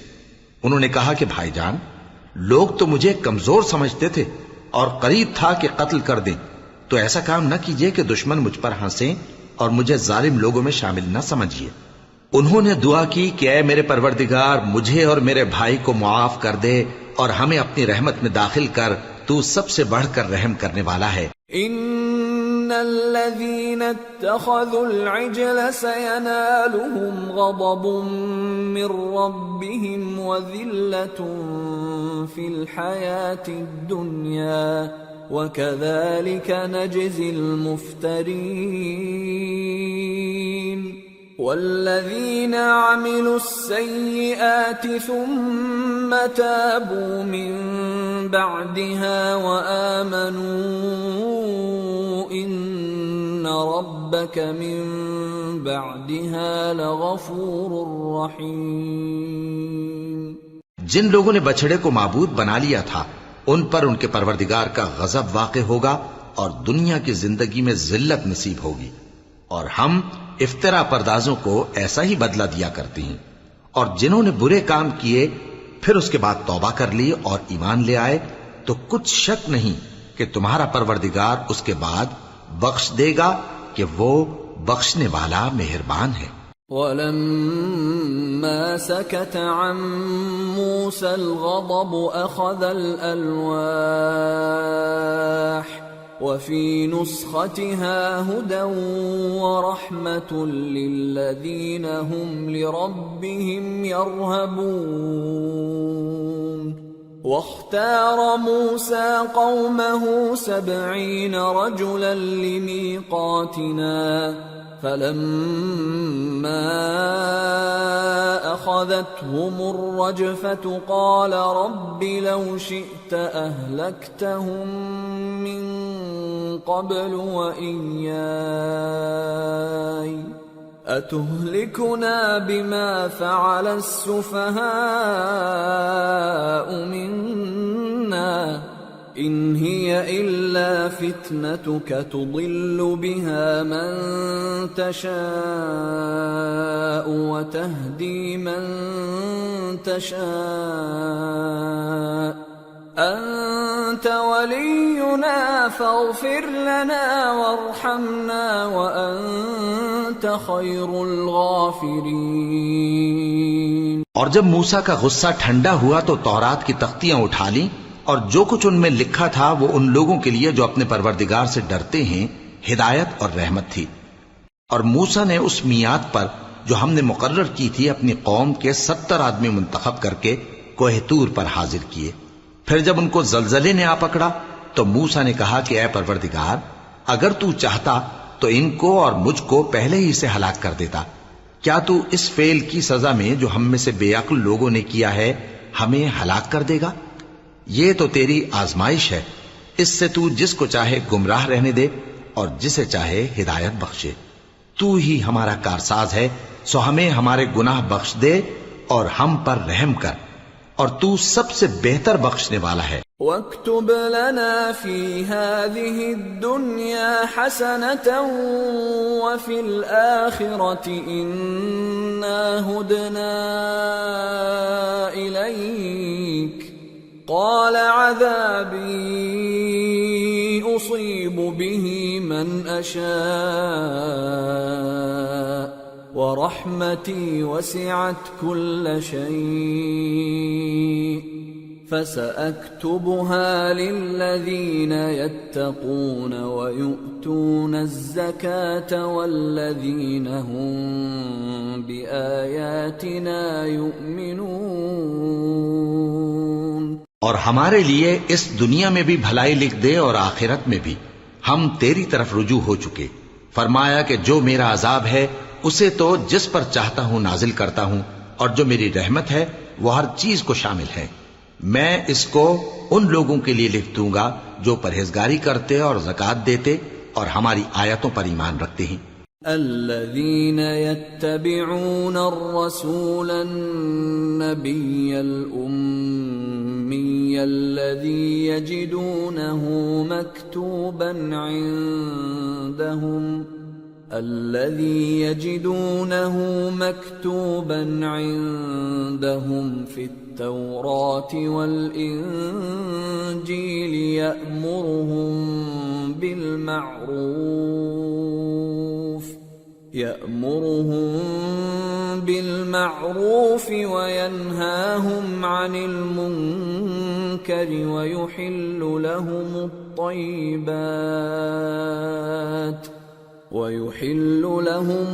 انہوں نے کہا کہ بھائی جان، لوگ تو مجھے کمزور سمجھتے تھے اور قریب تھا کہ قتل کر دیں، تو ایسا کام نہ کیجیے کہ دشمن مجھ پر ہنسیں اور مجھے ظالم لوگوں میں شامل نہ سمجھیے۔ انہوں نے دعا کی کہ اے میرے پروردگار، مجھے اور میرے بھائی کو معاف کر دے اور ہمیں اپنی رحمت میں داخل کر، تو سب سے بڑھ کر رحم کرنے والا ہے۔ ان الذين اتخذوا العجل سينالهم غضب من ربهم وذلة في الحياة الدنيا وكذلك نجزي المفترين والذين عملوا السيئات ثم تابوا من بعدها وآمنوا إن ربك من بعدها لغفور رحيم۔ جن لوگوں نے بچڑے کو معبود بنا لیا تھا ان پر ان کے پروردگار کا غضب واقع ہوگا اور دنیا کی زندگی میں ذلت نصیب ہوگی، اور ہم افترا پردازوں کو ایسا ہی بدلہ دیا کرتے ہیں۔ اور جنہوں نے برے کام کیے پھر اس کے بعد توبہ کر لی اور ایمان لے آئے تو کچھ شک نہیں کہ تمہارا پروردگار اس کے بعد بخش دے گا کہ وہ بخشنے والا مہربان ہے۔ وَلَمَّا سَكَتَ عَن مُوسَى الْغَضَبُ أَخَذَ الْأَلْوَاحَ وَفِي نُسْخَتِهَا هُدًى وَرَحْمَةٌ لِّلَّذِينَ هُمْ لِرَبِّهِمْ يَرْهَبُونَ واختار موسى قومه 70 رجلا لميقاتنا فلما أخذتهم الرجفة قال رب لو شئت أهلكتهم من قبل وإياي أتهلكنا بما فعل السفهاء منا إن هي إلا فتنتك تضل بها من تشاء وتهدي من تشاء أنت ولينا فاغفر لنا وارحمنا وأنت خير الغافرين۔ اور جب موسیٰ کا غصہ ٹھنڈا ہوا تو تورات کی تختیاں اٹھا لیں اور جو کچھ ان میں لکھا تھا وہ ان لوگوں کے لیے جو اپنے پروردگار سے ڈرتے ہیں ہدایت اور رحمت تھی۔ اور موسیٰ نے اس میعاد پر جو ہم نے مقرر کی تھی اپنی قوم کے 70 آدمی منتخب کر کے کوہ طور پر حاضر کیے۔ پھر جب ان کو زلزلے نے آ پکڑا تو موسیٰ نے کہا کہ اے پروردگار اگر تو چاہتا تو ان کو اور مجھ کو پہلے ہی سے ہلاک کر دیتا، کیا تو اس فعل کی سزا میں جو ہم میں سے بے عقل لوگوں نے کیا ہے ہمیں ہلاک کر دے گا؟ یہ تو تیری آزمائش ہے، اس سے تو جس کو چاہے گمراہ رہنے دے اور جسے چاہے ہدایت بخشے۔ تو ہی ہمارا کارساز ہے، سو ہمیں ہمارے گناہ بخش دے اور ہم پر رحم کر، اور تو سب سے بہتر بخشنے والا ہے۔ وَاكْتُبْ لَنَا فِي هَذِهِ الدُّنْيَا حَسَنَةً وَفِي الْآخِرَةِ إِنَّا هُدْنَا إِلَيْكَ قَالَ عَذَابِي أُصِيبُ بِهِ مَنْ أَشَاءُ وَرَحْمَتِي وَسِعَتْ كُلَّ شَيْءٍ فَسَأَكْتُبُهَا لِلَّذِينَ يَتَّقُونَ وَيُؤْتُونَ الزَّكَاةَ وَالَّذِينَ هُمْ بِآيَاتِنَا يُؤْمِنُونَ۔ اور ہمارے لیے اس دنیا میں بھی بھلائی لکھ دے اور آخرت میں بھی، ہم تیری طرف رجوع ہو چکے۔ فرمایا کہ جو میرا عذاب ہے اسے تو جس پر چاہتا ہوں نازل کرتا ہوں، اور جو میری رحمت ہے وہ ہر چیز کو شامل ہے۔ میں اس کو ان لوگوں کے لیے لکھ دوں گا جو پرہیزگاری کرتے اور زکات دیتے اور ہماری آیتوں پر ایمان رکھتے ہیں۔ الذين يتبعون الرسول النبي الأمي الذي يجدونه مكتوبا عندهم في التوراة والإنجيل يأمرهم بالمعروف وينهاهم عن المنكر ويحل لهم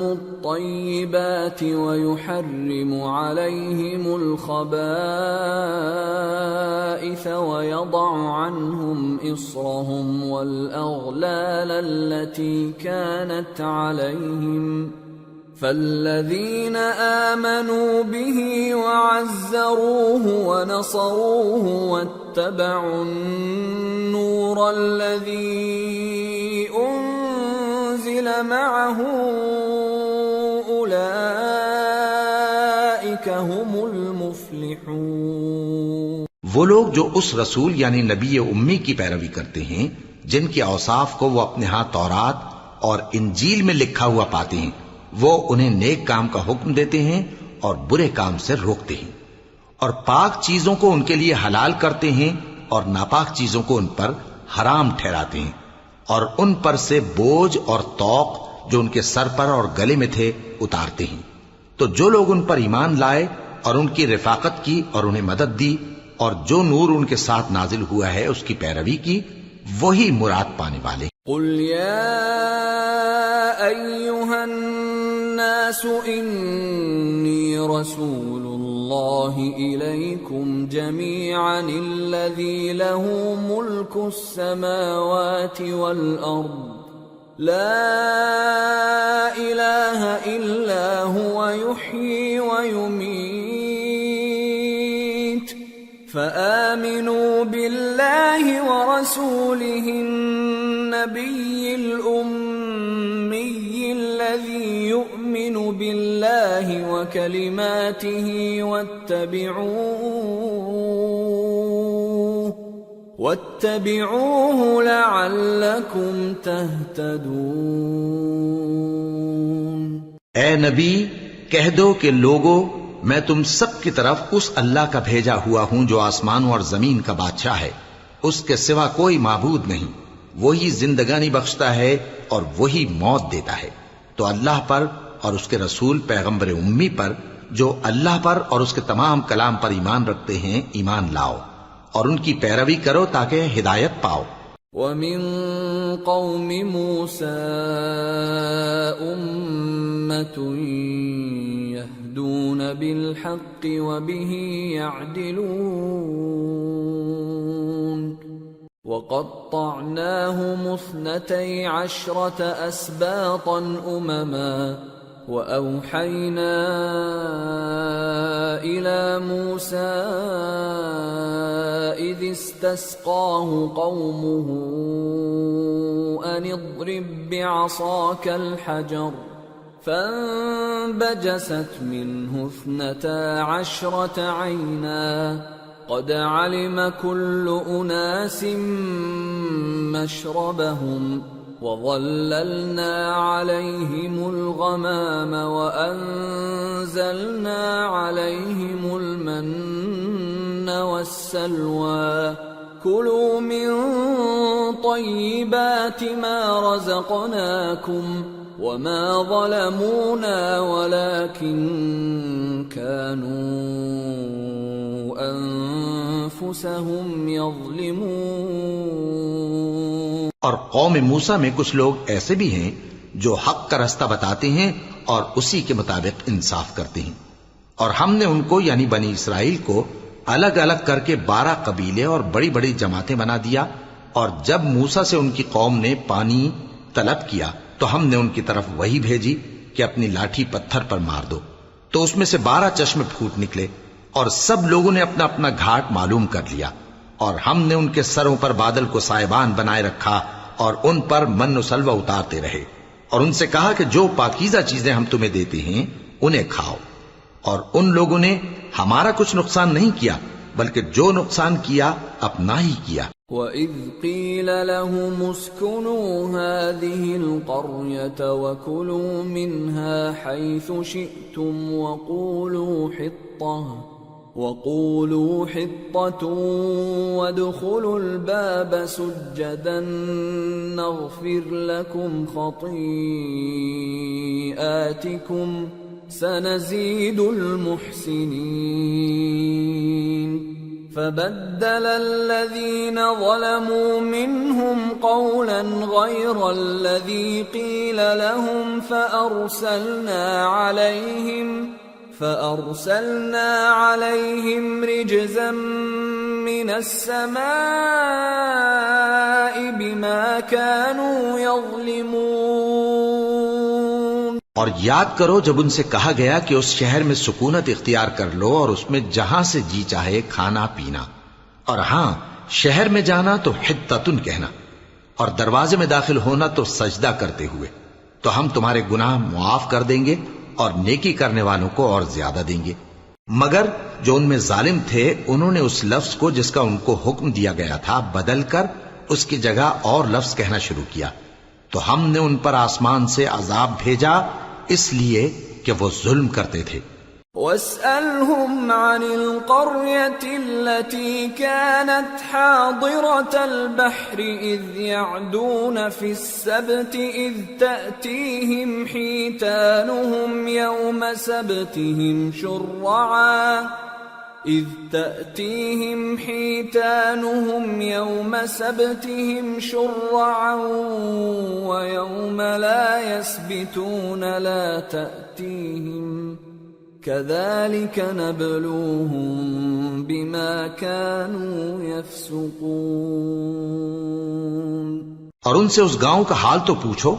الطيبات ويحرم عليهم الخبائث ويضع عنهم إصرهم والأغلال التي كانت عليهم فالذين آمنوا به وعزروه ونصروه واتبعوا النور الذي أنزل معه أولئك هم المفلحون۔ وہ لوگ جو اس رسول یعنی نبی امی کی پیروی کرتے ہیں جن کے اوصاف کو وہ اپنے ہاں تورات اور انجیل میں لکھا ہوا پاتے ہیں، وہ انہیں نیک کام کا حکم دیتے ہیں اور برے کام سے روکتے ہیں، اور پاک چیزوں کو ان کے لیے حلال کرتے ہیں اور ناپاک چیزوں کو ان پر حرام ٹھہراتے ہیں، اور ان پر سے بوجھ اور طوق جو ان کے سر پر اور گلے میں تھے اتارتے ہیں۔ تو جو لوگ ان پر ایمان لائے اور ان کی رفاقت کی اور انہیں مدد دی اور جو نور ان کے ساتھ نازل ہوا ہے اس کی پیروی کی، وہی مراد پانے والے۔ قل يا أيها الناس إني رسول الله إليكم جميعا الذي له ملك السماوات والأرض لا إله إلا هو يحيي ويميت فآمنوا بالله ورسوله النبي الأمي الذي يؤمن بالله وكلماته واتبعوه لعلكم تهتدون۔ اے نبی کہہ دو کہ لوگو، میں تم سب کی طرف اس اللہ کا بھیجا ہوا ہوں جو آسمانوں اور زمین کا بادشاہ ہے، اس کے سوا کوئی معبود نہیں، وہی زندگانی بخشتا ہے اور وہی موت دیتا ہے۔ تو اللہ پر اور اس کے رسول پیغمبر امی پر جو اللہ پر اور اس کے تمام کلام پر ایمان رکھتے ہیں ایمان لاؤ اور ان کی پیروی کرو تاکہ ہدایت پاؤ۔ وَمِن قَوْمِ مُوسَىٰ أُمَّةٌ يَهْدُونَ بِالْحَقِّ وَبِهِ يَعْدِلُونَ وَقَطَّعْنَاهُمُ 12 أَسْبَاطًا أُمَمًا وَأَوْحَيْنَا إِلَى مُوسَىٰ إِذِ اسْتَسْقَاهُ قَوْمُهُ أَنِ اضْرِب بِّعَصَاكَ الْحَجَرَ فَانبَجَسَتْ مِنْهُ 12 عَيْنًا قَدْ عَلِمَ كُلُّ أُنَاسٍ مَّشْرَبَهُمْ وَظَلَّلْنَا عَلَيْهِمُ الْغَمَامَ وَأَنزَلْنَا عَلَيْهِمُ الْمَنَّ وَالسَّلْوَىٰ كُلُوا مِن طَيِّبَاتِ مَا رَزَقْنَاكُمْ وَمَا ظَلَمُونَا وَلَٰكِن كَانُوا أَنفُسَهُمْ يَظْلِمُونَ۔ اور قوم موسیٰ میں کچھ لوگ ایسے بھی ہیں جو حق کا رستہ بتاتے ہیں اور اسی کے مطابق انصاف کرتے ہیں، اور ہم نے ان کو یعنی بنی اسرائیل کو الگ الگ کر کے 12 قبیلے اور بڑی بڑی جماعتیں بنا دیا، اور جب موسیٰ سے ان کی قوم نے پانی طلب کیا تو ہم نے ان کی طرف وحی بھیجی کہ اپنی لاٹھی پتھر پر مار دو، تو اس میں سے 12 چشمے پھوٹ نکلے، اور سب لوگوں نے اپنا اپنا گھاٹ معلوم کر لیا، اور ہم نے ان کے سروں پر بادل کو سائبان بنائے رکھا اور ان پر من و سلوہ اتارتے رہے، اور ان سے کہا کہ جو پاکیزہ چیزیں ہم تمہیں دیتے ہیں انہیں کھاؤ۔ اور ان لوگوں نے ہمارا کچھ نقصان نہیں کیا، بلکہ جو نقصان کیا اپنا ہی کیا۔ وَإِذْ قِيلَ لَهُمُ اسْكُنُوا هَٰذِهِ الْقَرْيَةَ وَكُلُوا مِنْهَا حَيْثُ شِئْتُمْ وَقُولُوا حِطَّةٌ وَادْخُلُوا الْبَابَ سُجَّدًا نَغْفِرْ لَكُمْ خَطِيئَاتِكُمْ سَنَزِيدُ الْمُحْسِنِينَ فَبَدَّلَ الَّذِينَ ظَلَمُوا مِنْهُمْ قَوْلًا غَيْرَ الَّذِي قِيلَ لَهُمْ فَأَرْسَلْنَا عَلَيْهِمْ رِجْزًا مِّنَ السَّمَاءِ بِمَا كَانُوا يَظْلِمُونَ۔ اور یاد کرو جب ان سے کہا گیا کہ اس شہر میں سکونت اختیار کر لو اور اس میں جہاں سے جی چاہے کھانا پینا، اور ہاں شہر میں جانا تو حطتن کہنا، اور دروازے میں داخل ہونا تو سجدہ کرتے ہوئے، تو ہم تمہارے گناہ معاف کر دیں گے اور نیکی کرنے والوں کو اور زیادہ دیں گے۔ مگر جو ان میں ظالم تھے انہوں نے اس لفظ کو جس کا ان کو حکم دیا گیا تھا بدل کر اس کی جگہ اور لفظ کہنا شروع کیا، تو ہم نے ان پر آسمان سے عذاب بھیجا اس لیے کہ وہ ظلم کرتے تھے۔ وَاسْأَلْهُمْ عَنِ الْقَرْيَةِ الَّتِي كَانَتْ حَاضِرَةَ الْبَحْرِ إِذْ يَعْدُونَ فِي السَّبْتِ إِذْ تَأْتِيهِمْ حِيتَانُهُمْ يَوْمَ سَبْتِهِمْ شُرَّعًا وَيَوْمَ لَا يَسْبِتُونَ لَا تَأْتِيهِمْ كَذَلِكَ نَبْلُوهُم بِمَا كَانُوا يَفْسُقُونَ۔ اور ان سے اس گاؤں کا حال تو پوچھو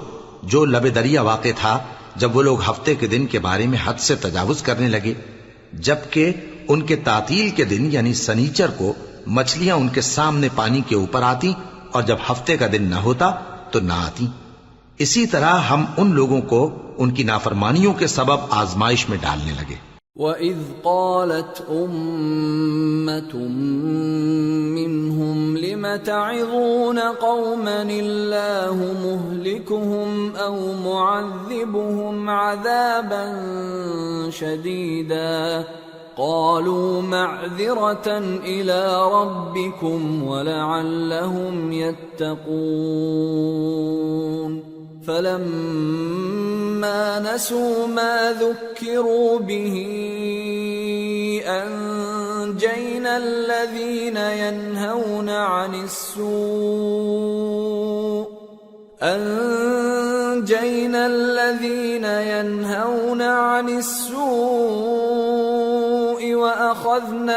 جو لب دریا واقع تھا جب وہ لوگ ہفتے کے دن کے بارے میں حد سے تجاوز کرنے لگے، جبکہ ان کے تعطیل کے دن یعنی سنیچر کو مچھلیاں ان کے سامنے پانی کے اوپر آتی، اور جب ہفتے کا دن نہ ہوتا تو نہ آتی۔ اسی طرح ہم ان لوگوں کو ان کی نافرمانیوں کے سبب آزمائش میں ڈالنے لگے۔ وَإِذْ قَالَتْ أُمَّةٌ مِّنْهُمْ لِمَ تَعِظُونَ قَوْمًا اللَّهُ مُهْلِكُهُمْ أَوْ مُعَذِّبُهُمْ عَذَابًا شَدِيدًا قَالُوا مَعْذِرَةً إِلَىٰ رَبِّكُمْ وَلَعَلَّهُمْ يَتَّقُونَ فَلَمَّا نَسُوا مَا ذُكِّرُوا بِهِ أَنجَيْنَا الَّذِينَ يَنْهَوْنَ عَنِ السُّوءِ وَأَخَذْنَا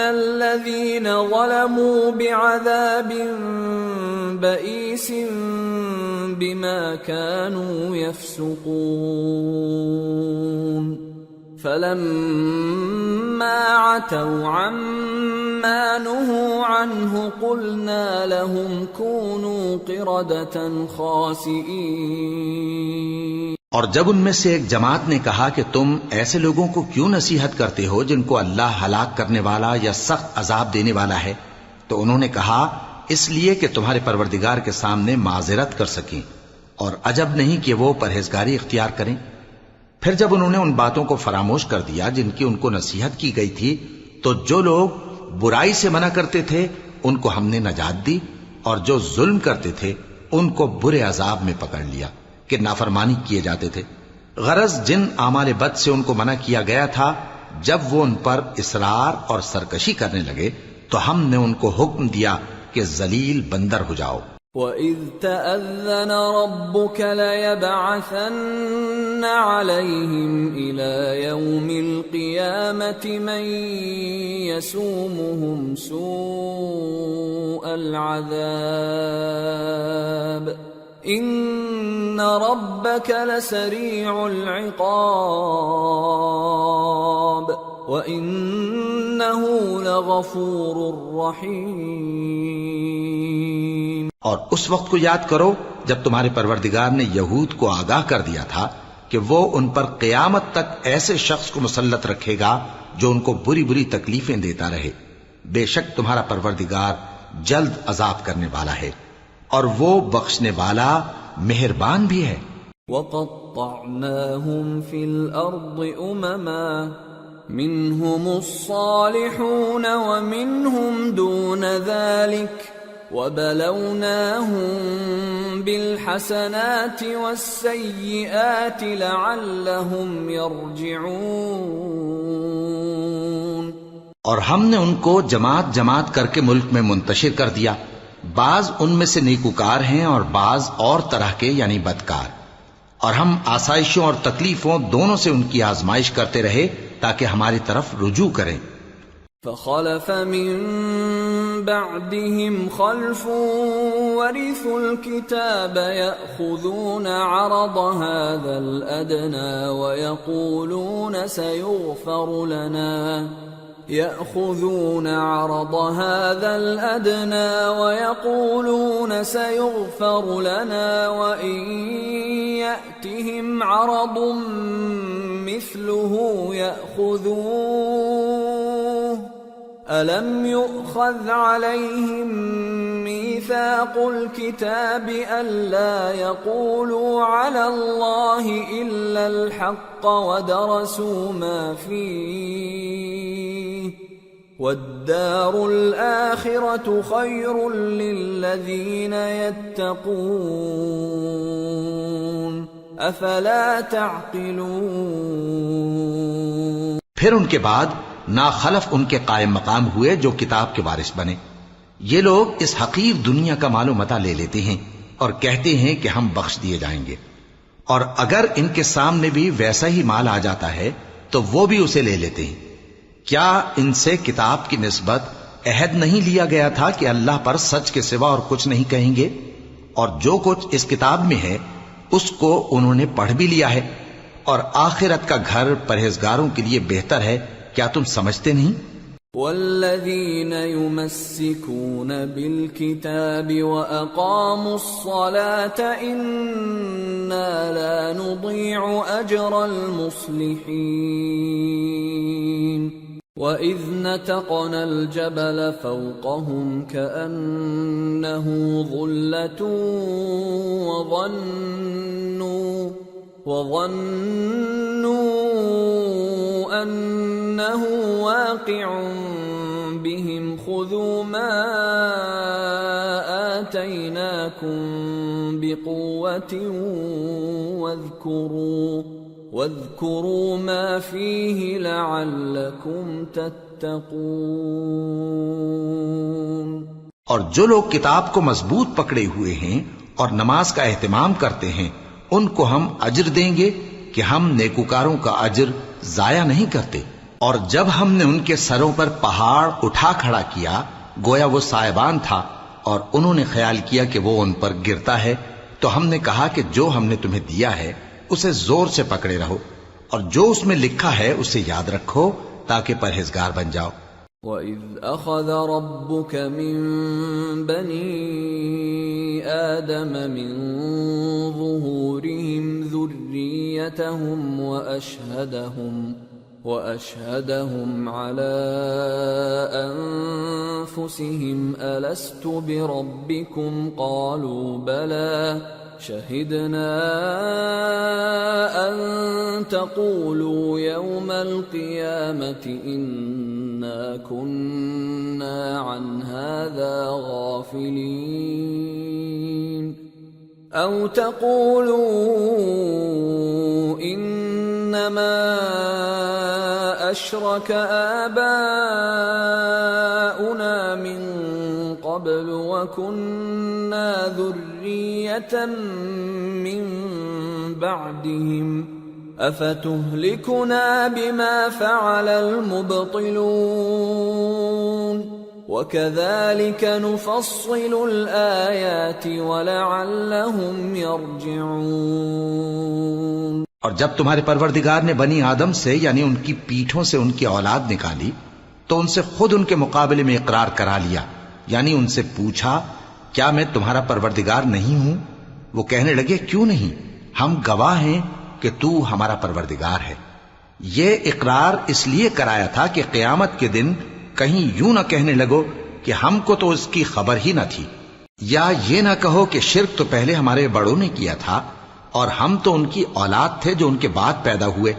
الَّذِينَ ظَلَمُوا بِعَذَابٍ بَئِيسٍ بِمَا كَانُوا يَفْسُقُونَ فَلَمَّا عَتَوْا عَمَّا نُهُوا عَنْهُ قُلْنَا لَهُمْ كُونُوا قِرَدَةً خَاسِئِينَ۔ اور جب ان میں سے ایک جماعت نے کہا کہ تم ایسے لوگوں کو کیوں نصیحت کرتے ہو جن کو اللہ ہلاک کرنے والا یا سخت عذاب دینے والا ہے، تو انہوں نے کہا اس لیے کہ تمہارے پروردگار کے سامنے معذرت کر سکیں، اور عجب نہیں کہ وہ پرہیزگاری اختیار کریں۔ پھر جب انہوں نے ان باتوں کو فراموش کر دیا جن کی ان کو نصیحت کی گئی تھی، تو جو لوگ برائی سے منع کرتے تھے ان کو ہم نے نجات دی، اور جو ظلم کرتے تھے ان کو برے عذاب میں پکڑ لیا کہ نافرمانی کیے جاتے تھے۔ غرض جن اعمال بد سے ان کو منع کیا گیا تھا، جب وہ ان پر اصرار اور سرکشی کرنے لگے تو ہم نے ان کو حکم دیا کہ ذلیل بندر ہو جاؤ۔ وَإِذْ تَأَذَّنَ رَبُّكَ لَيَبْعَثَنَّ عَلَيْهِمْ إِلَى يَوْمِ الْقِيَامَةِ مَنْ يَسُومُهُمْ سُوءَ الْعَذَابِ ان ربك لسريع العقاب وانه لغفور رحيم۔ اور اس وقت کو یاد کرو جب تمہارے پروردگار نے یہود کو آگاہ کر دیا تھا کہ وہ ان پر قیامت تک ایسے شخص کو مسلط رکھے گا جو ان کو بری بری تکلیفیں دیتا رہے۔ بے شک تمہارا پروردگار جلد عذاب کرنے والا ہے اور وہ بخشنے والا مہربان بھی ہے۔ وَقَطَّعْنَاهُمْ فِي الْأَرْضِ أُمَمًا مِّنْهُمُ الصَّالِحُونَ وَمِنْهُمْ دُونَ ذَلِكَ وَبَلَوْنَاهُمْ بِالْحَسَنَاتِ وَالسَّيِّئَاتِ لَعَلَّهُمْ يَرْجِعُونَ۔ اور ہم نے ان کو جماعت جماعت کر کے ملک میں منتشر کر دیا، بعض ان میں سے نیکوکار ہیں اور بعض اور طرح کے یعنی بدکار، اور ہم آسائشوں اور تکلیفوں دونوں سے ان کی آزمائش کرتے رہے تاکہ ہماری طرف رجوع کریں۔ فخلف من بعدهم خلف ورثوا الكتاب يأخذون عرض هذا الأدنى ويقولون سيغفر لنا وإن يأتهم عرض مثله يأخذوه ألم يؤخذ عليهم ميثاق الكتاب ألا يقولوا على الله إلا الحق ودرسوا ما فيه والدار الآخرة خير للذين يتقون أفلا تعقلون۔ پھر ان کے بعد ناخلف ان کے قائم مقام ہوئے جو کتاب کے وارث بنے۔ یہ لوگ اس حقیر دنیا کا مال و متاع لے لیتے ہیں اور کہتے ہیں کہ ہم بخش دیے جائیں گے، اور اگر ان کے سامنے بھی ویسا ہی مال آ جاتا ہے تو وہ بھی اسے لے لیتے ہیں۔ کیا ان سے کتاب کی نسبت عہد نہیں لیا گیا تھا کہ اللہ پر سچ کے سوا اور کچھ نہیں کہیں گے؟ اور جو کچھ اس کتاب میں ہے اس کو انہوں نے پڑھ بھی لیا ہے، اور آخرت کا گھر پرہیزگاروں کے لیے بہتر ہے۔ کیا تم سمجھتے نہیں؟ والذین یمسکون بالکتاب واقاموا الصلاة انا لا نضیع اجر المصلحین وَإِذْ نَتَقْنَا الْجَبَلَ فَوْقَهُمْ كَأَنَّهُ ظُلَّةٌ وَظَنُّوا أَنَّهُ واقع بهم خُذُوا مَا آتَيْنَاكُمْ بِقُوَّةٍ واذكروا ما فيه لعلكم تتقون۔ اور جو لوگ کتاب کو مضبوط پکڑے ہوئے ہیں اور نماز کا اہتمام کرتے ہیں ان کو ہم اجر دیں گے کہ ہم نیکوکاروں کا اجر ضائع نہیں کرتے۔ اور جب ہم نے ان کے سروں پر پہاڑ اٹھا کھڑا کیا گویا وہ سائبان تھا، اور انہوں نے خیال کیا کہ وہ ان پر گرتا ہے، تو ہم نے کہا کہ جو ہم نے تمہیں دیا ہے اسے زور سے پکڑے رہو، اور جو اس میں لکھا ہے اسے یاد رکھو تاکہ پرہیزگار بن جاؤ۔ وَإِذْ أَخَذَ رَبُّكَ مِنْ بَنِي آدَمَ مِنْ ظُهُورِهِمْ ذُرِّيَّتَهُمْ وَأَشْهَدَهُمْ عَلَىٰ أَنفُسِهِمْ أَلَسْتُ بِرَبِّكُمْ قَالُوا بَلَىٰ شَهِدْنَا أَن تَقُولُوا يَوْمَ الْقِيَامَةِ إِنَّا كُنَّا عَنْ هَٰذَا غَافِلِينَ أَوْ تَقُولُوا إِنَّمَا أَشْرَكَ آبَاؤُنَا مِن قَبْلُ وَكُنَّا ذُرِّيَّةً مِّن بَعْدِهِمْ أَفَتُهْلِكُنَا بِمَا فَعَلَ الْمُبْطِلُونَ۔ وَكَذَلِكَ نُفَصِّلُ الْآيَاتِ وَلَعَلَّهُمْ يَرْجِعُونَ۔ اور جب تمہارے پروردگار نے بنی آدم سے یعنی ان کی پیٹھوں سے ان کی اولاد نکالی تو ان سے خود ان کے مقابلے میں اقرار کرا لیا، یعنی ان سے پوچھا کیا میں تمہارا پروردگار نہیں ہوں؟ وہ کہنے لگے کیوں نہیں، ہم گواہ ہیں کہ تو ہمارا پروردگار ہے۔ یہ اقرار اس لیے کرایا تھا کہ قیامت کے دن کہیں یوں نہ کہنے لگو کہ ہم کو تو اس کی خبر ہی نہ تھی، یا یہ نہ کہو کہ شرک تو پہلے ہمارے بڑوں نے کیا تھا اور ہم تو ان کی اولاد تھے جو ان کے بعد پیدا ہوئے،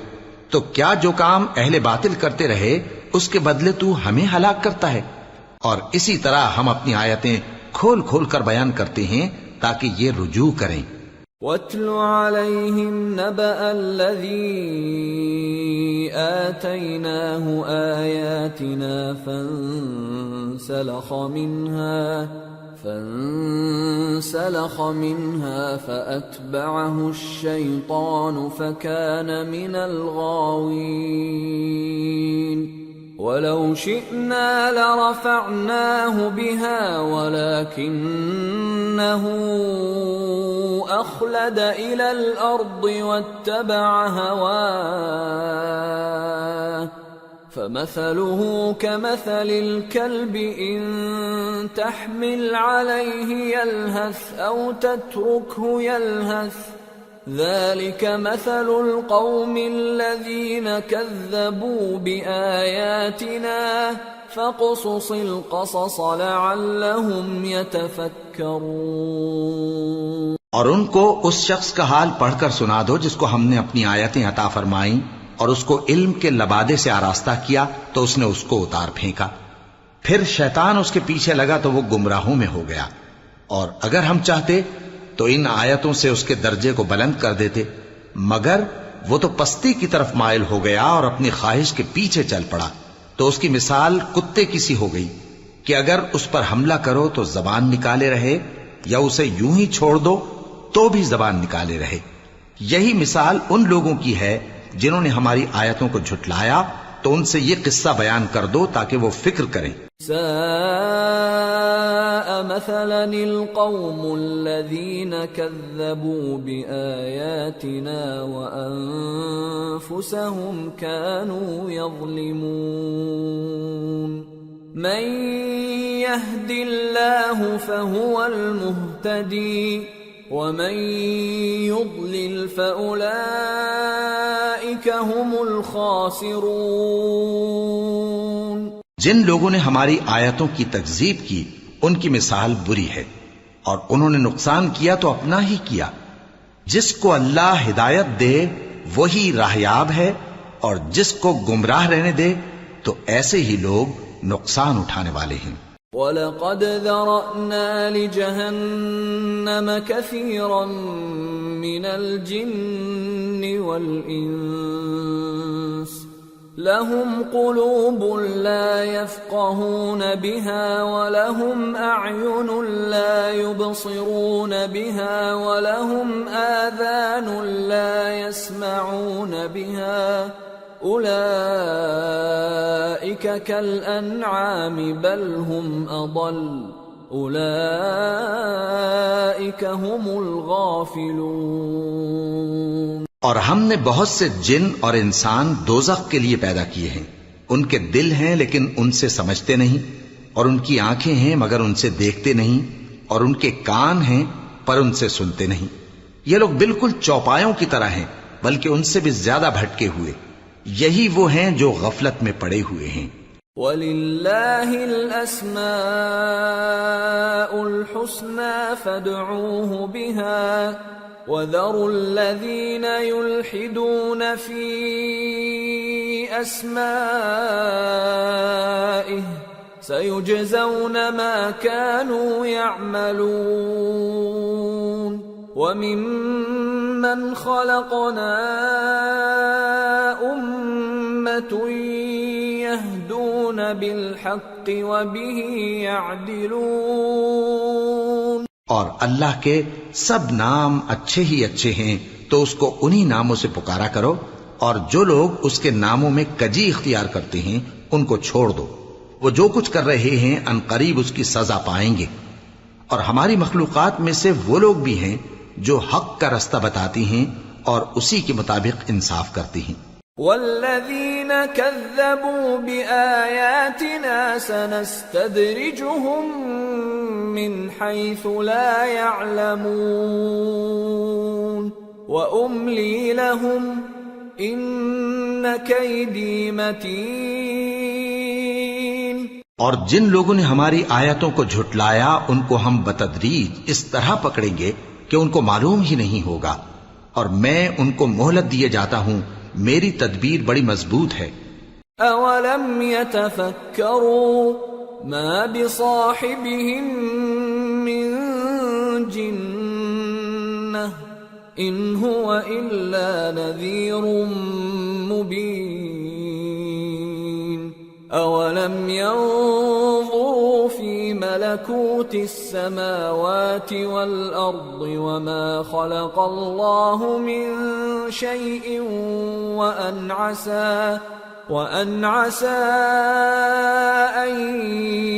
تو کیا جو کام اہل باطل کرتے رہے اس کے بدلے تو ہمیں ہلاک کرتا ہے؟ اور اسی طرح ہم اپنی آیتیں کھول کھول کر بیان کرتے ہیں تاکہ یہ رجوع کریں۔ وَاتْلُ عَلَيْهِمْ نَبَأَ الَّذِي آتَيْنَاهُ آيَاتِنَا فَانسَلَخَ مِنْهَا فَأَتْبَعَهُ الشَّيْطَانُ فَكَانَ مِنَ الْغَاوِينَ وَلَوْ شِئْنَا لَرَفَعْنَاهُ بِهَا وَلَكِنَّهُ أَخْلَدَ إِلَى الْأَرْضِ وَاتَّبَعَ هَوَاهُ فَمَثَلُهُ كَمَثَلِ الْكَلْبِ إِن تَحْمِلْ عَلَيْهِ يَلْهَثْ أَوْ تَتْرُكْهُ يَلْهَث ذَلِكَ مَثَلُ الْقَوْمِ الَّذِينَ كَذَّبُوا بِآيَاتِنَا فَاقْصُصِ الْقَصَصَ لَعَلَّهُمْ يَتَفَكَّرُونَ۔ اور ان کو اس شخص کا حال پڑھ کر سنا دو جس کو ہم نے اپنی آیتیں عطا فرمائیں اور اس کو علم کے لبادے سے آراستہ کیا تو اس نے اس کو اتار پھینکا، پھر شیطان اس کے پیچھے لگا تو وہ گمراہوں میں ہو گیا، اور اگر ہم چاہتے تو ان آیتوں سے اس کے درجے کو بلند کر دیتے، مگر وہ تو پستی کی طرف مائل ہو گیا اور اپنی خواہش کے پیچھے چل پڑا، تو اس کی مثال کتے کی سی ہو گئی کہ اگر اس پر حملہ کرو تو زبان نکالے رہے، یا اسے یوں ہی چھوڑ دو تو بھی زبان نکالے رہے۔ یہی مثال ان لوگوں کی ہے جنہوں نے ہماری آیتوں کو جھٹلایا، تو ان سے یہ قصہ بیان کر دو تاکہ وہ فکر کریں۔ ساء مثلا القوم الذين كذبوا بآياتنا وأنفسهم كانوا يظلمون من يهد الله فهو المهتدي ومن يضلل فأولئك هم الخاسرون۔ جن لوگوں نے ہماری آیتوں کی تکذیب کی ان کی مثال بری ہے، اور انہوں نے نقصان کیا تو اپنا ہی کیا۔ جس کو اللہ ہدایت دے وہی راہیاب ہے، اور جس کو گمراہ رہنے دے تو ایسے ہی لوگ نقصان اٹھانے والے ہیں۔ وَلَقَدْ ذَرَأْنَا لِجَهَنَّمَ كَثِيرًا مِنَ الْجِنِّ وَالْإِنسِ لَهُمْ قُلُوبٌ لَا يَفْقَهُونَ بِهَا وَلَهُمْ أَعْيُنٌ لَا يُبْصِرُونَ بِهَا وَلَهُمْ آذَانٌ لَا يَسْمَعُونَ بِهَا أُولَئِكَ كَالْأَنْعَامِ بَلْ هُمْ أَضَلُّ أُولَئِكَ هُمُ الْغَافِلُونَ۔ اور ہم نے بہت سے جن اور انسان دوزخ کے لیے پیدا کیے ہیں، ان کے دل ہیں لیکن ان سے سمجھتے نہیں، اور ان کی آنکھیں ہیں مگر ان سے دیکھتے نہیں، اور ان کے کان ہیں پر ان سے سنتے نہیں۔ یہ لوگ بالکل چوپایوں کی طرح ہیں بلکہ ان سے بھی زیادہ بھٹکے ہوئے۔ یہی وہ ہیں جو غفلت میں پڑے ہوئے ہیں۔ وَلِلَّهِ الْأَسْمَاءُ الْحُسْنَى فَادْعُوهُ بِهَا وَذَرُوا الَّذِينَ يُلْحِدُونَ فِي أَسْمَائِهِ سَيُجْزَوْنَ مَا كَانُوا يَعْمَلُونَ وَمِمَّنْ خَلَقْنَا أُمَّةٌ يَهْدُونَ بِالْحَقِّ وَبِهِ يَعْدِلُونَ۔ اور اللہ کے سب نام اچھے ہی اچھے ہیں تو اس کو انہی ناموں سے پکارا کرو، اور جو لوگ اس کے ناموں میں کجی اختیار کرتے ہیں ان کو چھوڑ دو۔ وہ جو کچھ کر رہے ہیں عنقریب اس کی سزا پائیں گے۔ اور ہماری مخلوقات میں سے وہ لوگ بھی ہیں جو حق کا رستہ بتاتی ہیں اور اسی کے مطابق انصاف کرتی ہیں۔ والذین کذبوا بآیاتنا سنستدرجهم من حیث لا يعلمون وأملی لهم ان کیدی متین۔ اور جن لوگوں نے ہماری آیتوں کو جھٹلایا ان کو ہم بتدریج اس طرح پکڑیں گے کہ ان کو معلوم ہی نہیں ہوگا، اور میں ان کو مہلت دیے جاتا ہوں، میری تدبیر بڑی مضبوط ہے۔ اولم يتفکروا ما بصاحبهم من جنہ ان هو الا نذیر مبین اولم ينظروا في ملكوت السماوات والأرض وما خلق الله من شيء وأن عسى أن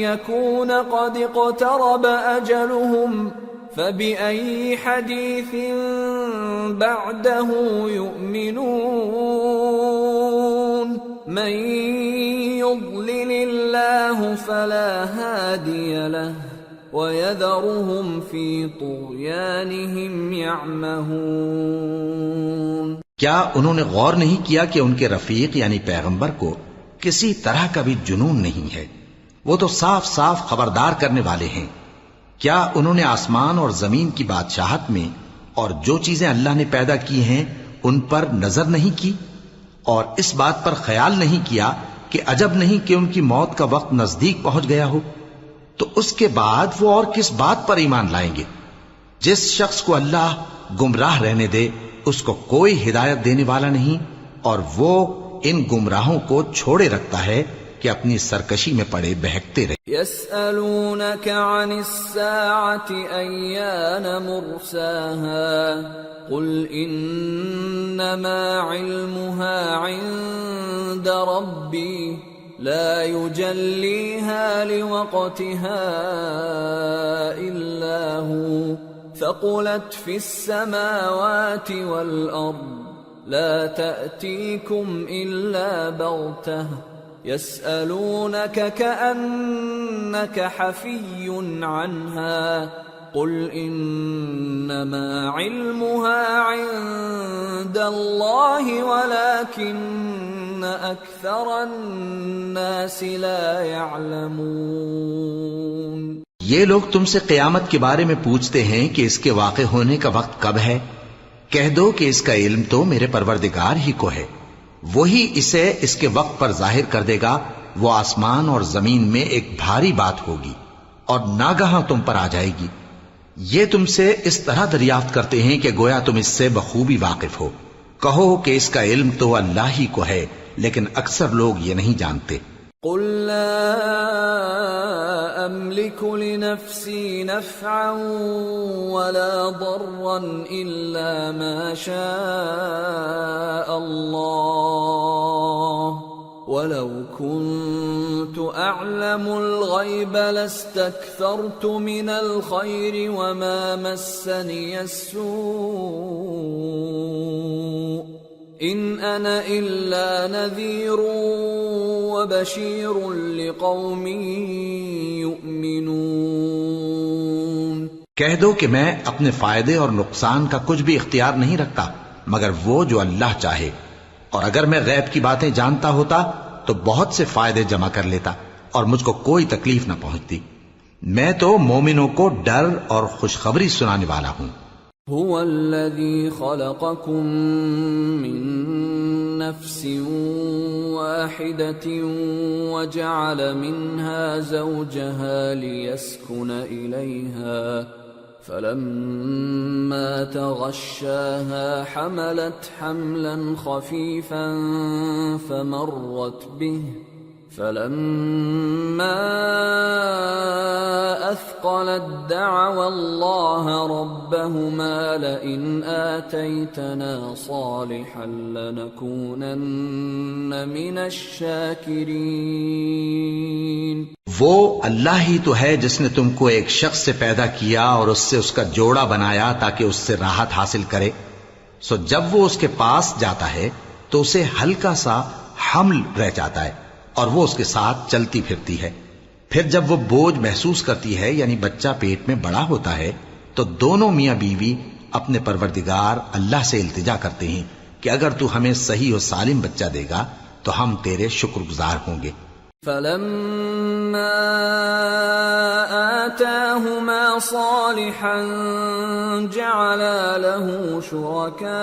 يكون قد اقترب أجلهم فبأي حديث بعده يؤمنون من يضلل الله فلا هادي له ويذرهم في طغيانهم يعمهون۔ کیا انہوں نے غور نہیں کیا کہ ان کے رفیق یعنی پیغمبر کو کسی طرح کا بھی جنون نہیں ہے؟ وہ تو صاف صاف خبردار کرنے والے ہیں۔ کیا انہوں نے آسمان اور زمین کی بادشاہت میں اور جو چیزیں اللہ نے پیدا کی ہیں ان پر نظر نہیں کی، اور اس بات پر خیال نہیں کیا کہ عجب نہیں کہ ان کی موت کا وقت نزدیک پہنچ گیا ہو؟ تو اس کے بعد وہ اور کس بات پر ایمان لائیں گے؟ جس شخص کو اللہ گمراہ رہنے دے اس کو کوئی ہدایت دینے والا نہیں، اور وہ ان گمراہوں کو چھوڑے رکھتا ہے کہ اپنی سرکشی میں پڑے بہکتے رہے۔ يسألونك عن الساعة أيان مرساها قل إنما علمها عند ربي لا يجليها لوقتها إلا هو ثقلت في السماوات والأرض لا تأتيكم إلا بغتة يسألونك كأنك حفي عنها قل إنما علمها عند الله ولكن أكثر الناس لا يعلمون۔ یہ لوگ تم سے قیامت کے بارے میں پوچھتے ہیں کہ اس کے واقع ہونے کا وقت کب ہے؟ کہہ دو کہ اس کا علم تو میرے پروردگار ہی کو ہے، وہی اسے اس کے وقت پر ظاہر کر دے گا۔ وہ آسمان اور زمین میں ایک بھاری بات ہوگی اور ناگہاں تم پر آ جائے گی۔ یہ تم سے اس طرح دریافت کرتے ہیں کہ گویا تم اس سے بخوبی واقف ہو۔ کہو کہ اس کا علم تو اللہ ہی کو ہے، لیکن اکثر لوگ یہ نہیں جانتے۔ قل لا أملك لنفسي نفعا ولا ضرا إلا ما شاء الله ولو كنت أعلم الغيب لاستكثرت من الخير وما مسني السوء إن أنا إلا نذير وبشير لقوم يؤمنون۔ کہہ دو کہ میں اپنے فائدے اور نقصان کا کچھ بھی اختیار نہیں رکھتا مگر وہ جو اللہ چاہے، اور اگر میں غیب کی باتیں جانتا ہوتا تو بہت سے فائدے جمع کر لیتا اور مجھ کو کوئی تکلیف نہ پہنچتی۔ میں تو مومنوں کو ڈر اور خوشخبری سنانے والا ہوں۔ هو الذي خلقكم من نفس واحدة وجعل منها زوجها ليسكن إليها فلما تغشاها حملت حملا خفيفا فلما أثقلت دعوا الله ربهما لئن آتيتنا صالحا لنكونن من الشاكرين. وہ اللہ ہی تو ہے جس نے تم کو ایک شخص سے پیدا کیا اور اس سے اس کا جوڑا بنایا تاکہ اس سے راحت حاصل کرے. سو جب وہ اس کے پاس جاتا ہے تو اسے ہلکا سا حمل رہ جاتا ہے اور وہ اس کے ساتھ چلتی پھرتی ہے. پھر جب وہ بوجھ محسوس کرتی ہے یعنی بچہ پیٹ میں بڑا ہوتا ہے تو دونوں میاں بیوی اپنے پروردگار اللہ سے التجا کرتے ہیں کہ اگر تو ہمیں صحیح و سالم بچہ دے گا تو ہم تیرے شکر گزار ہوں گے. فلما آتاهما صالحا جعلا له شركاء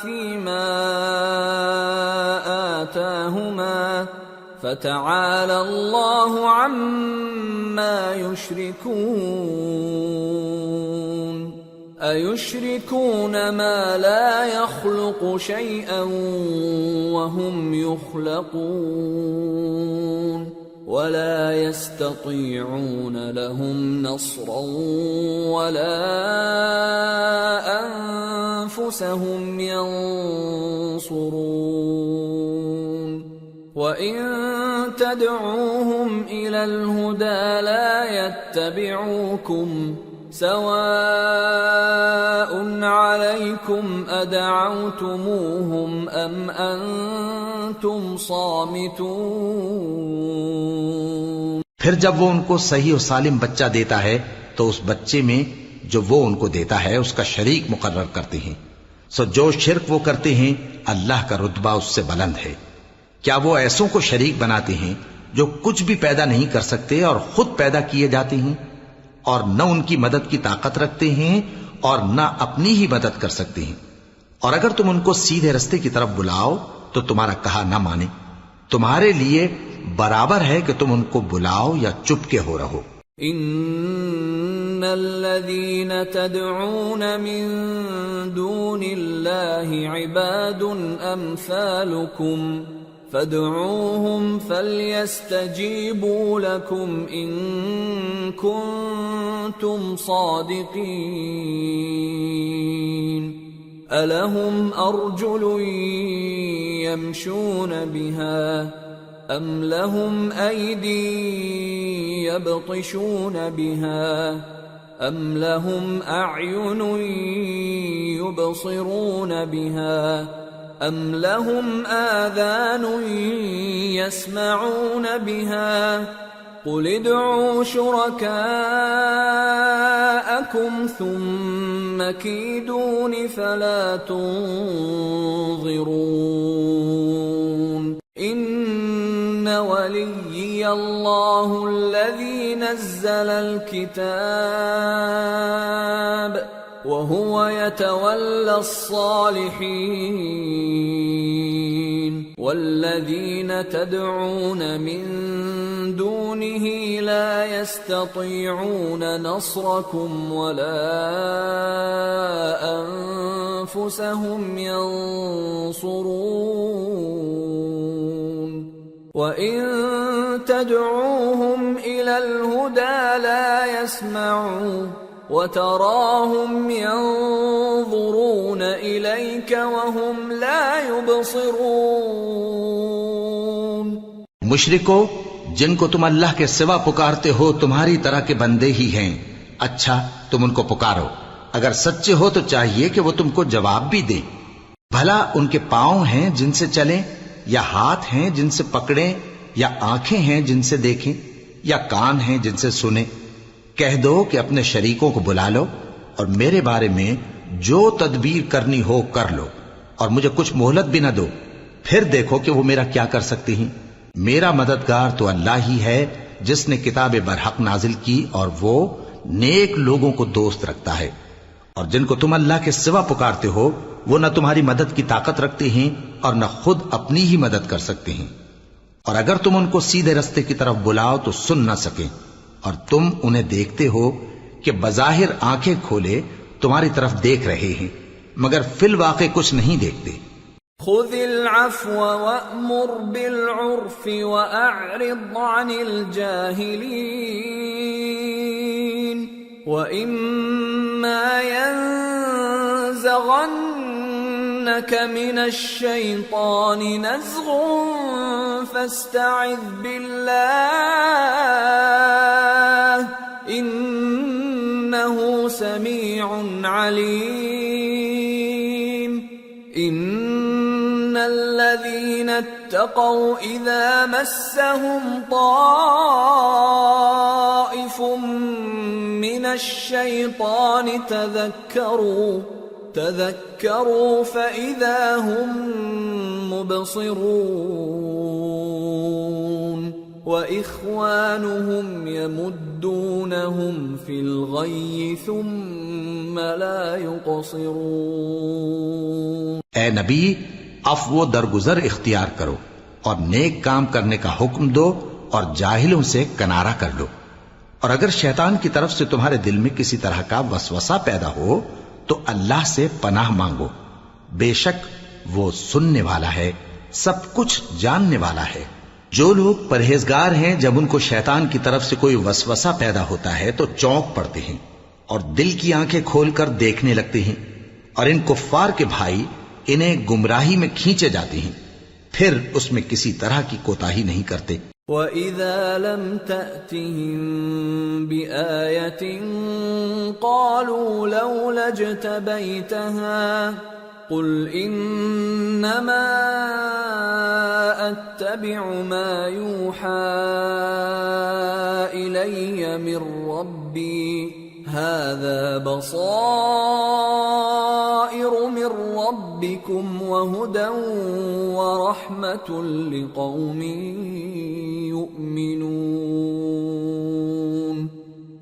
فيما آتاهما فتعالى الله عما يشركون. أَيُشْرِكُونَ مَا لَا يَخْلُقُ شَيْئًا وَهُمْ يُخْلَقُونَ وَلَا يَسْتَطِيعُونَ لَهُمْ نَصْرًا وَلَا أَنفُسَهُمْ يَنصُرُونَ. وَإِن تَدْعُوهُمْ إِلَى الْهُدَى لَا يَتَّبِعُوكُمْ سواء عليكم أدعوتموهم أم أنتم صامتون. پھر جب وہ ان کو صحیح و سالم بچہ دیتا ہے تو اس بچے میں جو وہ ان کو دیتا ہے اس کا شریک مقرر کرتے ہیں. سو جو شرک وہ کرتے ہیں اللہ کا رتبہ اس سے بلند ہے. کیا وہ ایسوں کو شریک بناتے ہیں جو کچھ بھی پیدا نہیں کر سکتے اور خود پیدا کیے جاتے ہیں اور نہ ان کی مدد کی طاقت رکھتے ہیں اور نہ اپنی ہی مدد کر سکتے ہیں. اور اگر تم ان کو سیدھے رستے کی طرف بلاؤ تو تمہارا کہا نہ مانے. تمہارے لیے برابر ہے کہ تم ان کو بلاؤ یا چپ کے ہو رہو. ان الذين تدعون من دون الله عباد امثالكم فادعوهم فليستجيبوا لكم إن كنتم صادقين. ألهم أرجل يمشون بها أم لهم أيدي يبطشون بها أم لهم أعين يبصرون بها أَمْ لَهُمْ آذَانٌ يَسْمَعُونَ بِهَا قُلِ ادْعُوا شُرَكَاءَكُمْ ثُمَّ كِيدُونِ فَلَا تُنظِرُونَ. إِنَّ وَلِيِّيَ اللَّهُ الَّذِي نَزَّلَ الْكِتَابَ وَهُوَ يَتَوَلَّى الصَّالِحِينَ. وَالَّذِينَ تَدْعُونَ مِن دُونِهِ لَا يَسْتَطِيعُونَ نَصْرَكُمْ وَلَا أَنفُسَهُمْ يَنصُرُونَ. وَإِن تَدْعُوهُمْ إِلَى الْهُدَى لَا يَسْمَعُوا وَتَرَاهُمْ يَنظُرُونَ إِلَيْكَ وَهُمْ لَا يُبْصِرُونَ. مشرکو جن کو تم اللہ کے سوا پکارتے ہو تمہاری طرح کے بندے ہی ہیں. اچھا تم ان کو پکارو. اگر سچے ہو تو چاہیے کہ وہ تم کو جواب بھی دیں. بھلا ان کے پاؤں ہیں جن سے چلیں یا ہاتھ ہیں جن سے پکڑیں یا آنکھیں ہیں جن سے دیکھیں یا کان ہیں جن سے سنیں؟ کہہ دو کہ اپنے شریکوں کو بلا لو اور میرے بارے میں جو تدبیر کرنی ہو کر لو اور مجھے کچھ مہلت بھی نہ دو. پھر دیکھو کہ وہ میرا کیا کر سکتے ہیں. میرا مددگار تو اللہ ہی ہے جس نے کتاب برحق نازل کی اور وہ نیک لوگوں کو دوست رکھتا ہے. اور جن کو تم اللہ کے سوا پکارتے ہو وہ نہ تمہاری مدد کی طاقت رکھتے ہیں اور نہ خود اپنی ہی مدد کر سکتے ہیں. اور اگر تم ان کو سیدھے رستے کی طرف بلاؤ تو سن نہ سکیں اور تم انہیں دیکھتے ہو کہ بظاہر آنکھیں کھولے تمہاری طرف دیکھ رہے ہیں مگر فی الواقع کچھ نہیں دیکھتے. خذ العفو وأمر بالعرف وأعرض عن الجاهلين وإما ينزغنك من الشيطان نزغ فاستعذ بالله إنه سميع عليم إن الذين اتقوا إذا مسهم طائف من الشيطان تذكروا فإذا هم مبصرون وإخوانهم يمدونهم في الغي ثم لا يقصرون۔ اے نبی، عفو و درگزر اختیار کرو اور نیک کام کرنے کا حکم دو اور جاہلوں سے کنارہ کر لو، اور اگر شیطان کی طرف سے تمہارے دل میں کسی طرح کا وسوسہ پیدا ہو تو اللہ سے پناہ مانگو، بے شک وہ سننے والا ہے، سب کچھ جاننے والا ہے۔ جو لوگ پرہیزگار ہیں جب ان کو شیطان کی طرف سے کوئی وسوسہ پیدا ہوتا ہے تو چونک پڑتے ہیں اور دل کی آنکھیں کھول کر دیکھنے لگتے ہیں، اور ان کفار کے بھائی انہیں گمراہی میں کھینچے جاتے ہیں، پھر اس میں کسی طرح کی کوتاہی نہیں کرتے۔ وَإِذَا لَمْ تَأْتِهِمْ بِآيَةٍ قَالُوا لَوْلَا اجْتَبَيْتَهَا قُلْ إِنَّمَا أَتَّبِعُ مَا يُوحَى إِلَيَّ مِنْ رَبِّي هَذَا بَصَائِرُ مِنْ رَبِّكُمْ وَهُدًى وَرَحْمَةٌ لِقَوْمٍ يُؤْمِنُونَ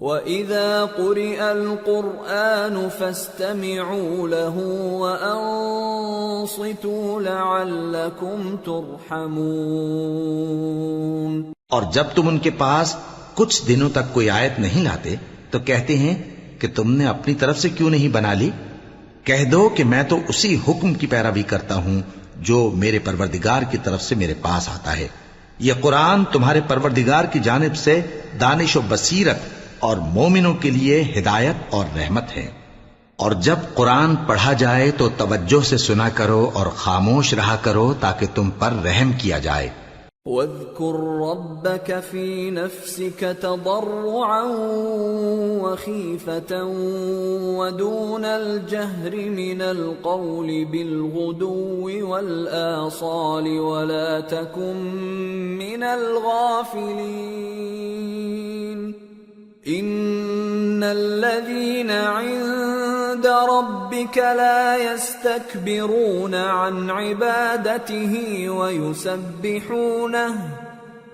وَإِذَا قُرِئَ الْقُرْآنُ فَاسْتَمِعُوا لَهُ وَأَنصِتُوا لَعَلَّكُمْ تُرْحَمُونَ۔ اور جب تم ان کے پاس کچھ دنوں تک کوئی آیت نہیں لاتے تو کہتے ہیں کہ تم نے اپنی طرف سے کیوں نہیں بنا لی؟ کہہ دو کہ میں تو اسی حکم کی پیروی کرتا ہوں جو میرے پروردگار کی طرف سے میرے پاس آتا ہے۔ یہ قرآن تمہارے پروردگار کی جانب سے دانش و بصیرت اور مومنوں کے لیے ہدایت اور رحمت ہے۔ اور جب قرآن پڑھا جائے تو توجہ سے سنا کرو اور خاموش رہا کرو تاکہ تم پر رحم کیا جائے۔ وَاذْكُرْ رَبَّكَ فِي نَفْسِكَ تَضَرُّعًا وَخِيفَةً وَدُونَ الْجَهْرِ مِنَ الْقَوْلِ بِالْغُدُوِّ وَالْآصَالِ وَلَا تَكُن مِّنَ الْغَافِلِينَ إِنَّ الَّذِينَ عِندَ رَبِّكَ لَا يَسْتَكْبِرُونَ عَنْ عِبَادَتِهِ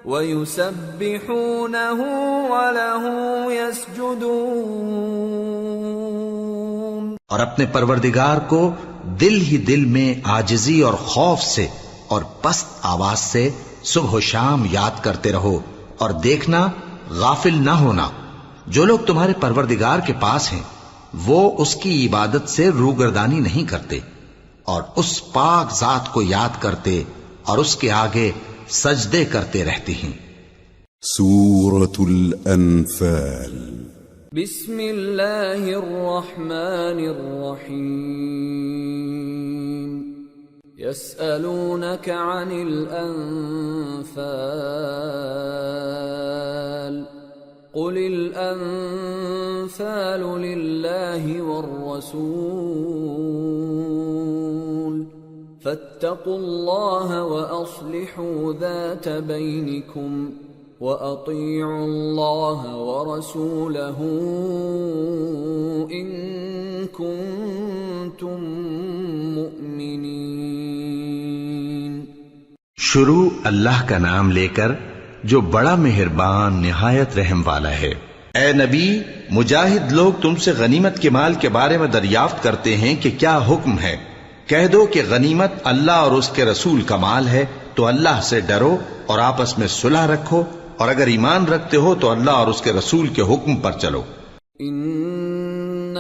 وَيُسَبِّحُونَهُ وَلَهُ يَسْجُدُونَ۔ اور اپنے پروردگار کو دل ہی دل میں عاجزی اور خوف سے اور پست آواز سے صبح و شام یاد کرتے رہو، اور دیکھنا غافل نہ ہونا، جو لوگ تمہارے پروردگار کے پاس ہیں وہ اس کی عبادت سے روگردانی نہیں کرتے اور اس پاک ذات کو یاد کرتے اور اس کے آگے سجدے کرتے رہتے ہیں۔ سورة الأنفال۔ بسم اللہ الرحمن الرحیم۔ يسألونك عن الأنفال قل الأنفال لله والرسول فاتقوا الله وأصلحوا ذات بينكم وأطيعوا الله ورسوله إن كنتم مؤمنين۔ شروع اللہ کا نام لے کر جو بڑا مہربان نہایت رحم والا ہے۔ اے نبی، مجاہد لوگ تم سے غنیمت کے مال کے بارے میں دریافت کرتے ہیں کہ کیا حکم ہے۔ کہہ دو کہ غنیمت اللہ اور اس کے رسول کا مال ہے، تو اللہ سے ڈرو اور آپس میں صلح رکھو، اور اگر ایمان رکھتے ہو تو اللہ اور اس کے رسول کے حکم پر چلو۔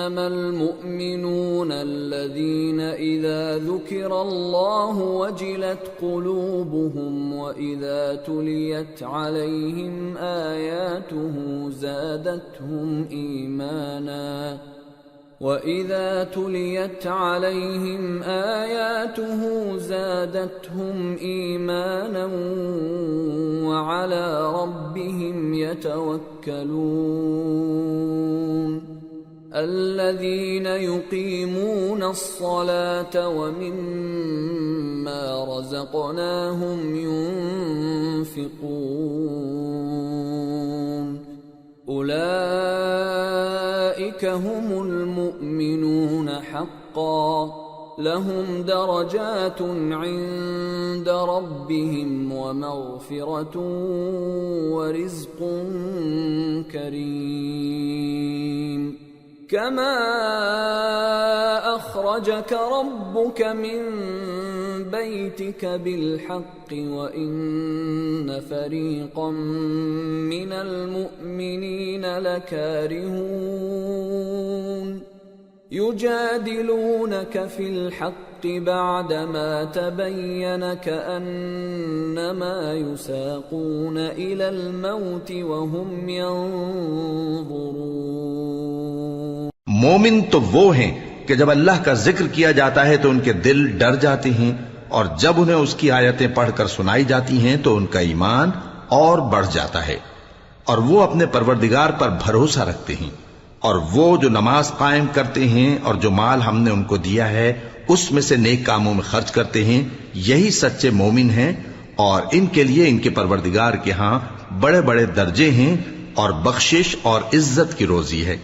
إنما المؤمنون الذين إذا ذكر الله وجلت قلوبهم وإذا تليت عليهم آياته زادتهم إيمانا وَإِذَا تُلِيَتْ عَلَيْهِمْ آيَاتُهُ زَادَتْهُمْ إِيمَانًا وَعَلَى رَبِّهِمْ يَتَوَكَّلُونَ الَّذِينَ يُقِيمُونَ الصَّلَاةَ وَمِمَّا رَزَقْنَاهُمْ يُنْفِقُونَ أولئك هم المؤمنون حقا لهم درجات عند ربهم ومغفرة ورزق كريم كما أخرجك ربك من بيتك بالحق وإن فريقا من المؤمنين لكارهون يجادلونك في الحق بعدما تبين كأنما يساقون إلى الموت وهم ينظرون مومن تو وہ ہیں کہ جب اللہ کا ذکر کیا جاتا ہے تو ان کے دل ڈر جاتے ہیں اور جب انہیں اس کی آیتیں پڑھ کر سنائی جاتی ہیں تو ان کا ایمان اور بڑھ جاتا ہے اور وہ اپنے پروردگار پر بھروسہ رکھتے ہیں اور وہ جو نماز قائم کرتے ہیں اور جو مال ہم نے ان کو دیا ہے اس میں سے نیک کاموں میں خرچ کرتے ہیں یہی سچے مومن ہیں اور ان کے لیے ان کے پروردگار کے ہاں بڑے بڑے درجے ہیں اور بخشش اور عزت کی روزی ہے۔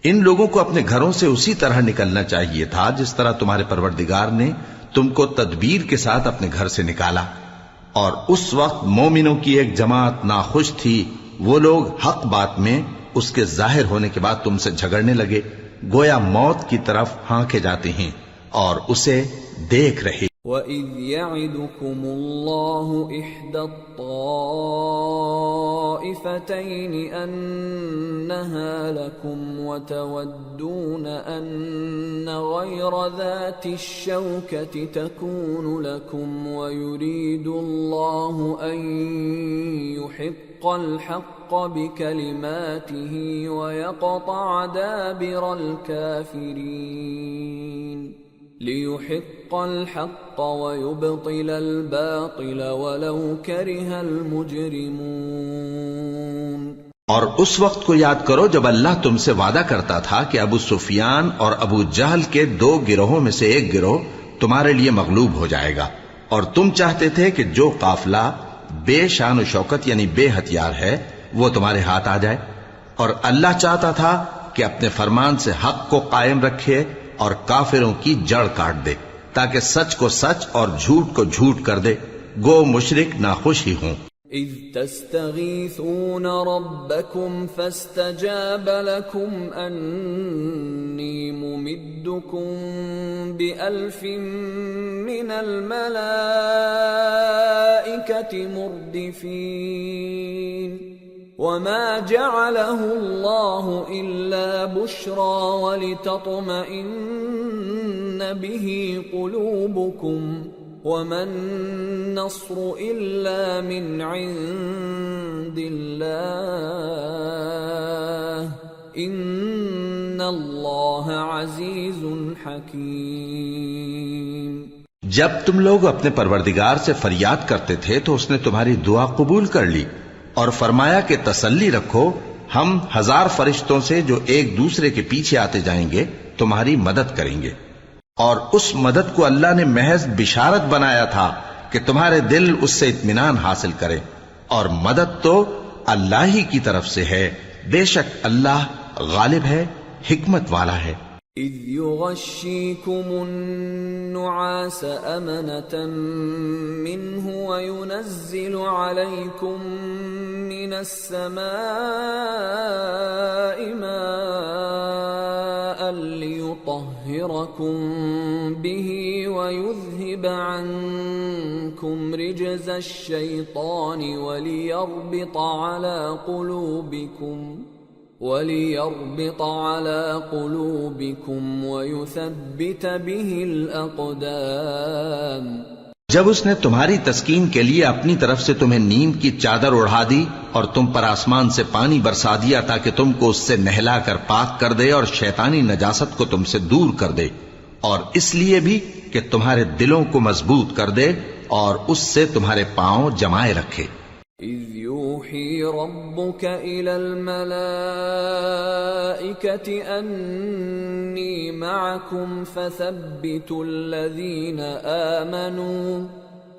ان لوگوں کو اپنے گھروں سے اسی طرح نکلنا چاہیے تھا جس طرح تمہارے پروردگار نے تم کو تدبیر کے ساتھ اپنے گھر سے نکالا، اور اس وقت مومنوں کی ایک جماعت ناخوش تھی، وہ لوگ حق بات میں اس کے ظاہر ہونے کے بعد تم سے جھگڑنے لگے، گویا موت کی طرف ہانکے جاتے ہیں اور اسے دیکھ رہے۔ وَإِذْ يَعِدُكُمُ اللَّهُ إِحْدَى الطَّائِفَتَيْنِ أَنَّهَا لَكُمْ وَتَوَدُّونَ أَنَّ غَيْرَ ذَاتِ الشَّوْكَةِ تَكُونُ لَكُمْ وَيُرِيدُ اللَّهُ أَن يُحِقَّ الْحَقَّ بِكَلِمَاتِهِ وَيَقْطَعَ دَابِرَ الْكَافِرِينَ لِيُحِقَّ الْحَقَّ وَيُبْطِلَ الْبَاطِلَ وَلَوْ كَرِهَ الْمُجْرِمُونَ۔ اور اس وقت کو یاد کرو جب اللہ تم سے وعدہ کرتا تھا کہ ابو سفیان اور ابو جہل کے دو گروہوں میں سے ایک گروہ تمہارے لیے مغلوب ہو جائے گا، اور تم چاہتے تھے کہ جو قافلہ بے شان و شوکت یعنی بے ہتھیار ہے وہ تمہارے ہاتھ آ جائے، اور اللہ چاہتا تھا کہ اپنے فرمان سے حق کو قائم رکھے اور کافروں کی جڑ کاٹ دے تاکہ سچ کو سچ اور جھوٹ کو جھوٹ کر دے، گو مشرک ناخوش ہی ہوں۔ اذ تستغیثون ربکم فاستجاب لکم انی ممدکم بألف من الملائکة مردفین وما جعله الله إلا بشرى ولتطمئن به قلوبكم وما النصر إلا من عند الله إن الله عزيز حكيم۔ جب تم لوگ اپنے پروردگار سے فریاد کرتے تھے تو اس نے تمہاری دعا قبول کر لی اور فرمایا کہ تسلی رکھو، ہم 1000 فرشتوں سے جو ایک دوسرے کے پیچھے آتے جائیں گے تمہاری مدد کریں گے، اور اس مدد کو اللہ نے محض بشارت بنایا تھا کہ تمہارے دل اس سے اطمینان حاصل کرے، اور مدد تو اللہ ہی کی طرف سے ہے، بے شک اللہ غالب ہے، حکمت والا ہے۔ اذ يغشيكم النعاس أمنة منه وينزل عليكم من السماء ماء ليطهركم به ويذهب عنكم رجز الشيطان وليربط على قلوبكم وَلِيَرْبِطَ عَلَى قُلُوبِكُمْ وَيُثَبِّتَ بِهِ الْأَقْدَامَ۔ جب اس نے تمہاری تسکین کے لیے اپنی طرف سے تمہیں نیند کی چادر اڑھا دی اور تم پر آسمان سے پانی برسا دیا تاکہ تم کو اس سے نہلا کر پاک کر دے اور شیطانی نجاست کو تم سے دور کر دے، اور اس لیے بھی کہ تمہارے دلوں کو مضبوط کر دے اور اس سے تمہارے پاؤں جمائے رکھے۔ إِذْ يُوحِي رَبُّكَ إِلَى الْمَلَائِكَةِ أَنِّي مَعَكُمْ فَثَبِّتُوا الَّذِينَ آمَنُوا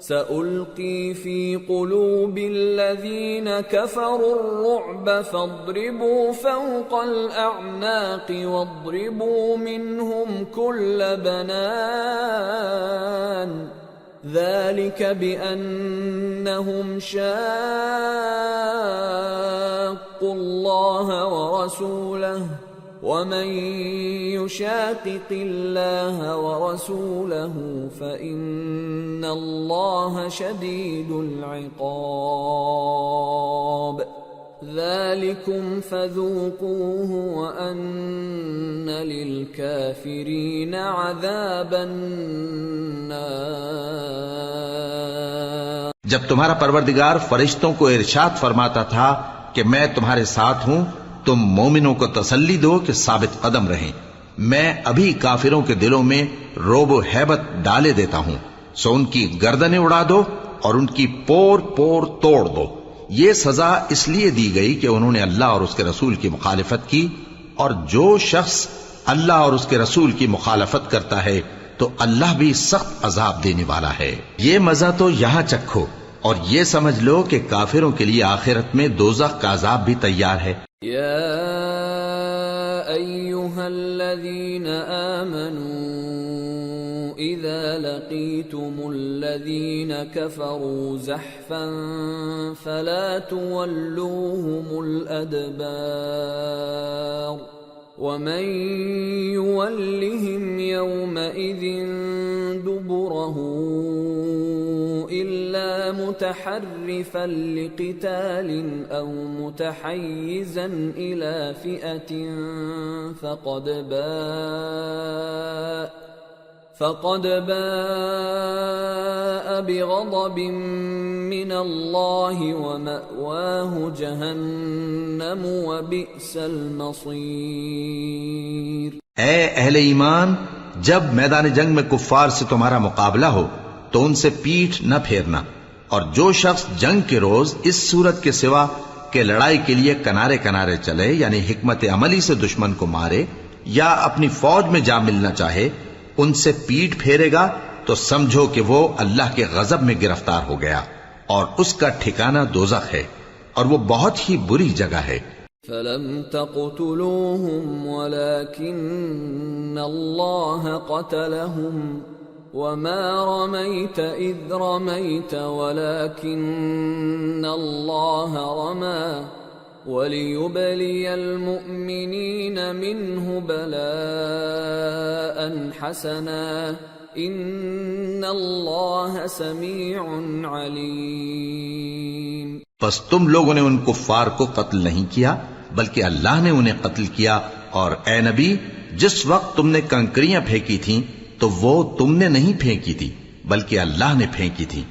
سَأُلْقِي فِي قُلُوبِ الَّذِينَ كَفَرُوا الرُّعْبَ فَاضْرِبُوا فَوْقَ الْأَعْنَاقِ وَاضْرِبُوا مِنْهُمْ كُلَّ بَنَانٍ ذلك بأنهم شاقوا الله ورسوله ومن يشاقق الله ورسوله فإن الله شديد العقاب ذلكم فذوقوه وأن للكافرين عذاب النار۔ جب تمہارا پروردگار فرشتوں کو ارشاد فرماتا تھا کہ میں تمہارے ساتھ ہوں، تم مومنوں کو تسلی دو کہ ثابت قدم رہیں، میں ابھی کافروں کے دلوں میں رعب و ہیبت ڈالے دیتا ہوں، سو ان کی گردنیں اڑا دو اور ان کی پور پور توڑ دو۔ یہ سزا اس لیے دی گئی کہ انہوں نے اللہ اور اس کے رسول کی مخالفت کی، اور جو شخص اللہ اور اس کے رسول کی مخالفت کرتا ہے تو اللہ بھی سخت عذاب دینے والا ہے۔ یہ مزہ تو یہاں چکھو اور یہ سمجھ لو کہ کافروں کے لیے آخرت میں دوزخ کا عذاب بھی تیار ہے۔ یا ایھا الذین آمنوا اذا لقیتم الذین کفروا زحفا فلا تولوهم الادبار ومن يولهم يومئذ دبره إلا متحرفا لقتال أو متحيزا إلى فئة فقد باء بغضب من الله ومأواه جهنم وبئس المصير۔ اے اہل ایمان، جب میدان جنگ میں کفار سے تمہارا مقابلہ ہو تو ان سے پیٹھ نہ پھیرنا، اور جو شخص جنگ کے روز اس صورت کے سوا کہ لڑائی کے لیے کنارے کنارے چلے، یعنی حکمت عملی سے دشمن کو مارے یا اپنی فوج میں جا ملنا چاہے، ان سے پیٹ پھیرے گا تو سمجھو کہ وہ اللہ کے غضب میں گرفتار ہو گیا، اور اس کا ٹھکانہ دوزخ ہے، اور وہ بہت ہی بری جگہ ہے۔ فَلَمْ تَقْتُلُوهُمْ وَلَكِنَّ اللَّهَ قَتَلَهُمْ وَمَا رَمَيْتَ إِذْ رَمَيْتَ وَلَكِنَّ اللَّهَ رَمَى وَلِيُبْلِيَ الْمُؤْمِنِينَ مِنْهُ بَلَاءً حَسَنًا إِنَّ اللَّهَ سَمِيعٌ عَلِيمٌ۔ پس تم لوگوں نے ان کفار کو قتل نہیں کیا بلکہ اللہ نے انہیں قتل کیا، اور اے نبی، جس وقت تم نے کنکریاں پھینکی تھیں تو وہ تم نے نہیں پھینکی تھی بلکہ اللہ نے پھینکی تھی۔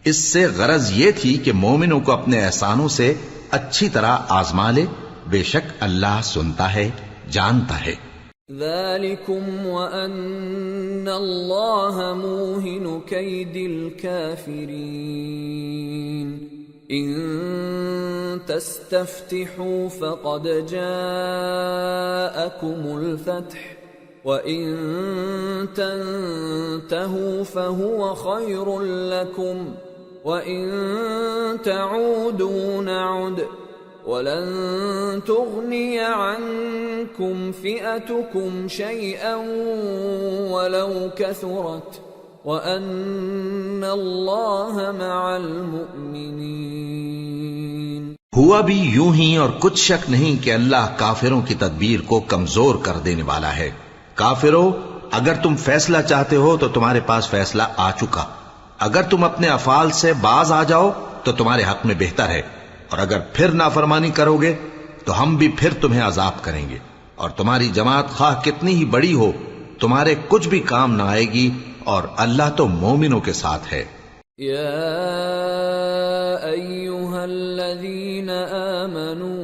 اس سے غرض یہ تھی کہ مومنوں کو اپنے احسانوں سے اچھی طرح آزما لے، بے شک اللہ سنتا ہے، جانتا ہے۔ ذَلِكُمْ وَأَنَّ اللَّهَ مُوهِنُ كَيْدِ الْكَافِرِينَ إِن تَسْتَفْتِحُوا فَقَدْ جَاءَكُمُ الْفَتْحُ وَإِن تَنْتَهُوا فَهُوَ خَيْرٌ لَكُمْ وَإِن تَعُودُوا نَعُدْ وَلَن تُغْنِيَ عَنكُمْ فِئَتُكُمْ شَيْئًا وَلَوْ كَثُرَتْ وَأَنَّ اللَّهَ مَعَ الْمُؤْمِنِينَ۔ ہوا بھی یوں ہی، اور کچھ شک نہیں کہ اللہ کافروں کی تدبیر کو کمزور کر دینے والا ہے۔ کافروں، اگر تم فیصلہ چاہتے ہو تو تمہارے پاس فیصلہ آ چکا، اگر تم اپنے افعال سے باز آ جاؤ تو تمہارے حق میں بہتر ہے، اور اگر پھر نافرمانی کرو گے تو ہم بھی پھر تمہیں عذاب کریں گے، اور تمہاری جماعت خواہ کتنی ہی بڑی ہو تمہارے کچھ بھی کام نہ آئے گی، اور اللہ تو مومنوں کے ساتھ ہے۔ یا ایھا الذین آمنوا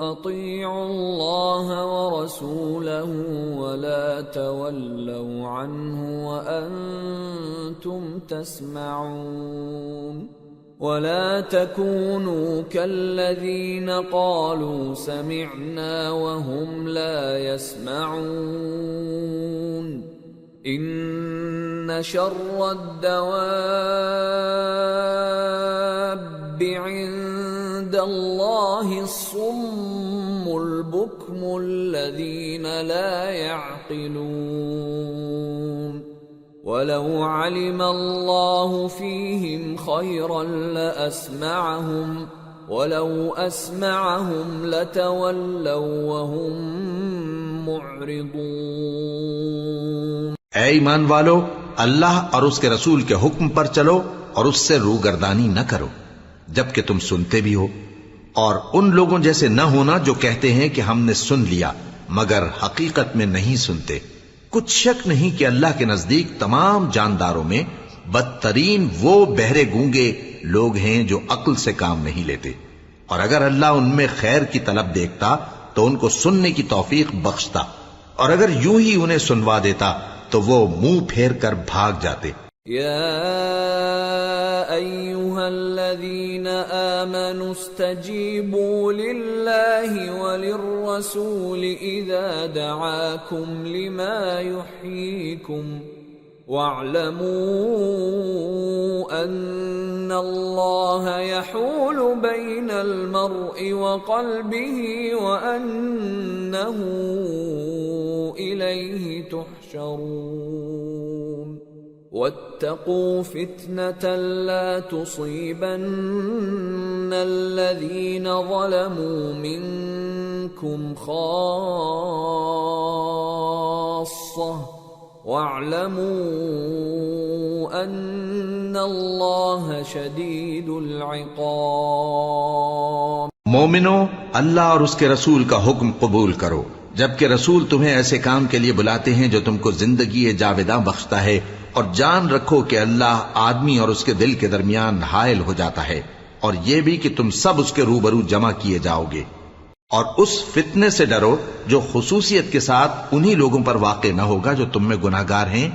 اطیعوا اللہ ورسولہ ولا تولوا عنہ وانتم تسمعون ولا تكونوا كالذين قالوا سمعنا وهم لا يسمعون ان شر الدواب عند الله الصم البكم الذين لا يعقلون وَلَوْ عَلِمَ اللَّهُ فِيهِمْ خَيْرًا لَأَسْمَعَهُمْ وَلَوْ أَسْمَعَهُمْ لَتَوَلَّوْا وَهُمْ مُعْرِضُونَ۔ اے ایمان والو، اللہ اور اس کے رسول کے حکم پر چلو اور اس سے روگردانی نہ کرو جبکہ تم سنتے بھی ہو، اور ان لوگوں جیسے نہ ہونا جو کہتے ہیں کہ ہم نے سن لیا مگر حقیقت میں نہیں سنتے۔ کچھ شک نہیں کہ اللہ کے نزدیک تمام جانداروں میں بدترین وہ بہرے گونگے لوگ ہیں جو عقل سے کام نہیں لیتے، اور اگر اللہ ان میں خیر کی طلب دیکھتا تو ان کو سننے کی توفیق بخشتا، اور اگر یوں ہی انہیں سنوا دیتا تو وہ منہ پھیر کر بھاگ جاتے۔ یا ایھا الذین آمنوا استجیبوا للہ وللرسول اذا دعاکم لما یحییکم واعلموا ان اللہ یحول بین المرء وقلبہ وانہ الیہ تحشرون واتقوا فتنة لا تصيبن الذين ظلموا منكم خاصة واعلموا أن الله شديد العقاب۔ مومنو، اللہ اور اس کے رسول کا حکم قبول کرو جبکہ رسول تمہیں ایسے کام کے لیے بلاتے ہیں جو تم کو زندگی جاوداں بخشتا ہے، اور جان رکھو کہ اللہ آدمی اور اس کے دل کے درمیان حائل ہو جاتا ہے، اور یہ بھی کہ تم سب اس کے روبرو جمع کیے جاؤ گے، اور اس فتنے سے ڈرو جو خصوصیت کے ساتھ انہی لوگوں پر واقع نہ ہوگا جو تم میں گناہگار ہیں،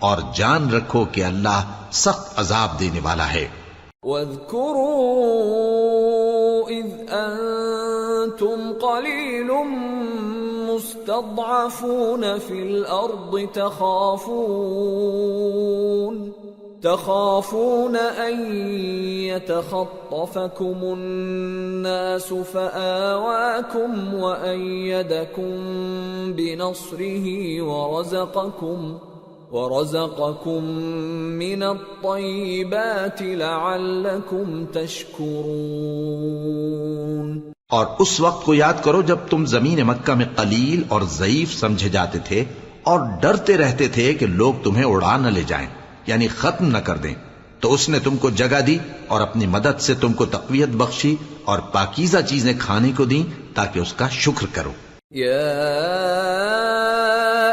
اور جان رکھو کہ اللہ سخت عذاب دینے والا ہے۔ وَاذْكُرُوا إِذْ أَنْتُمْ قَلِيلٌ مستضعفون في الأرض تخافون أن يتخطفكم الناس فآواكم وأيدكم بنصره ورزقكم من الطيبات لعلكم تشكرون۔ اور اس وقت کو یاد کرو جب تم زمین مکہ میں قلیل اور ضعیف سمجھے جاتے تھے اور ڈرتے رہتے تھے کہ لوگ تمہیں اڑا نہ لے جائیں، یعنی ختم نہ کر دیں، تو اس نے تم کو جگہ دی اور اپنی مدد سے تم کو تقویت بخشی اور پاکیزہ چیزیں کھانے کو دیں تاکہ اس کا شکر کرو۔ یا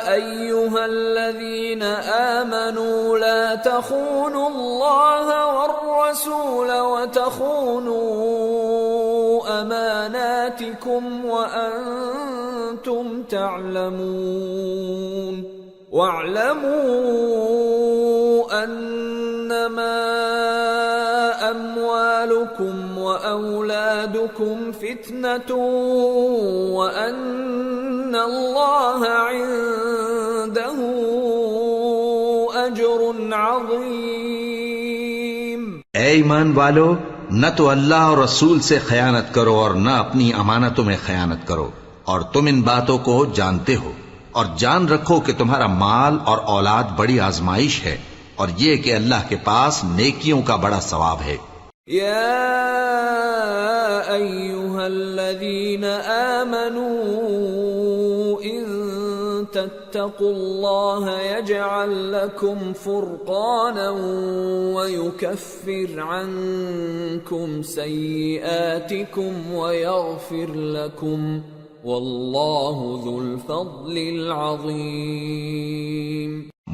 ایھا الذین آمنوا لا تخونوا اللہ والرسول وتخونوا اماناتکم وانتم تعلمون واعلموا انما اموالکم واولادکم فتنة وان اللہ عنده اجر عظیم۔ اے ایمان والو، نہ تو اللہ اور رسول سے خیانت کرو اور نہ اپنی امانتوں میں خیانت کرو، اور تم ان باتوں کو جانتے ہو، اور جان رکھو کہ تمہارا مال اور اولاد بڑی آزمائش ہے، اور یہ کہ اللہ کے پاس نیکیوں کا بڑا ثواب ہے۔ یا ایھا الذین آمنوا ان واتقوا الله يجعل لكم فرقانا ويكفر عنكم سيئاتكم ويغفر لكم والله ذو الفضل العظيم۔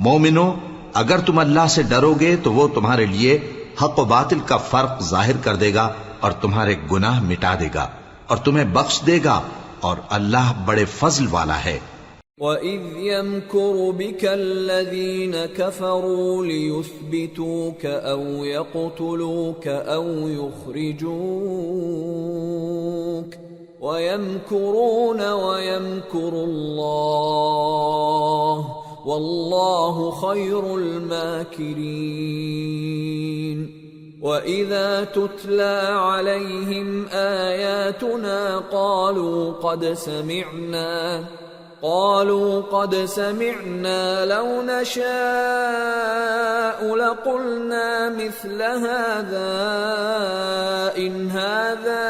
مومنو، اگر تم اللہ سے ڈرو گے تو وہ تمہارے لیے حق و باطل کا فرق ظاہر کر دے گا اور تمہارے گناہ مٹا دے گا اور تمہیں بخش دے گا، اور اللہ بڑے فضل والا ہے۔ وَإِذْ يَمْكُرُ بِكَ الَّذِينَ كَفَرُوا لِيُثْبِتُوكَ أَوْ يَقْتُلُوكَ أَوْ يُخْرِجُوكَ وَيَمْكُرُونَ وَيَمْكُرُ اللَّهُ وَاللَّهُ خَيْرُ الْمَاكِرِينَ۔ وَإِذَا تُتْلَى عَلَيْهِمْ آيَاتُنَا قالوا قد سمعنا لو نشاء لقلنا مثل هذا إن هذا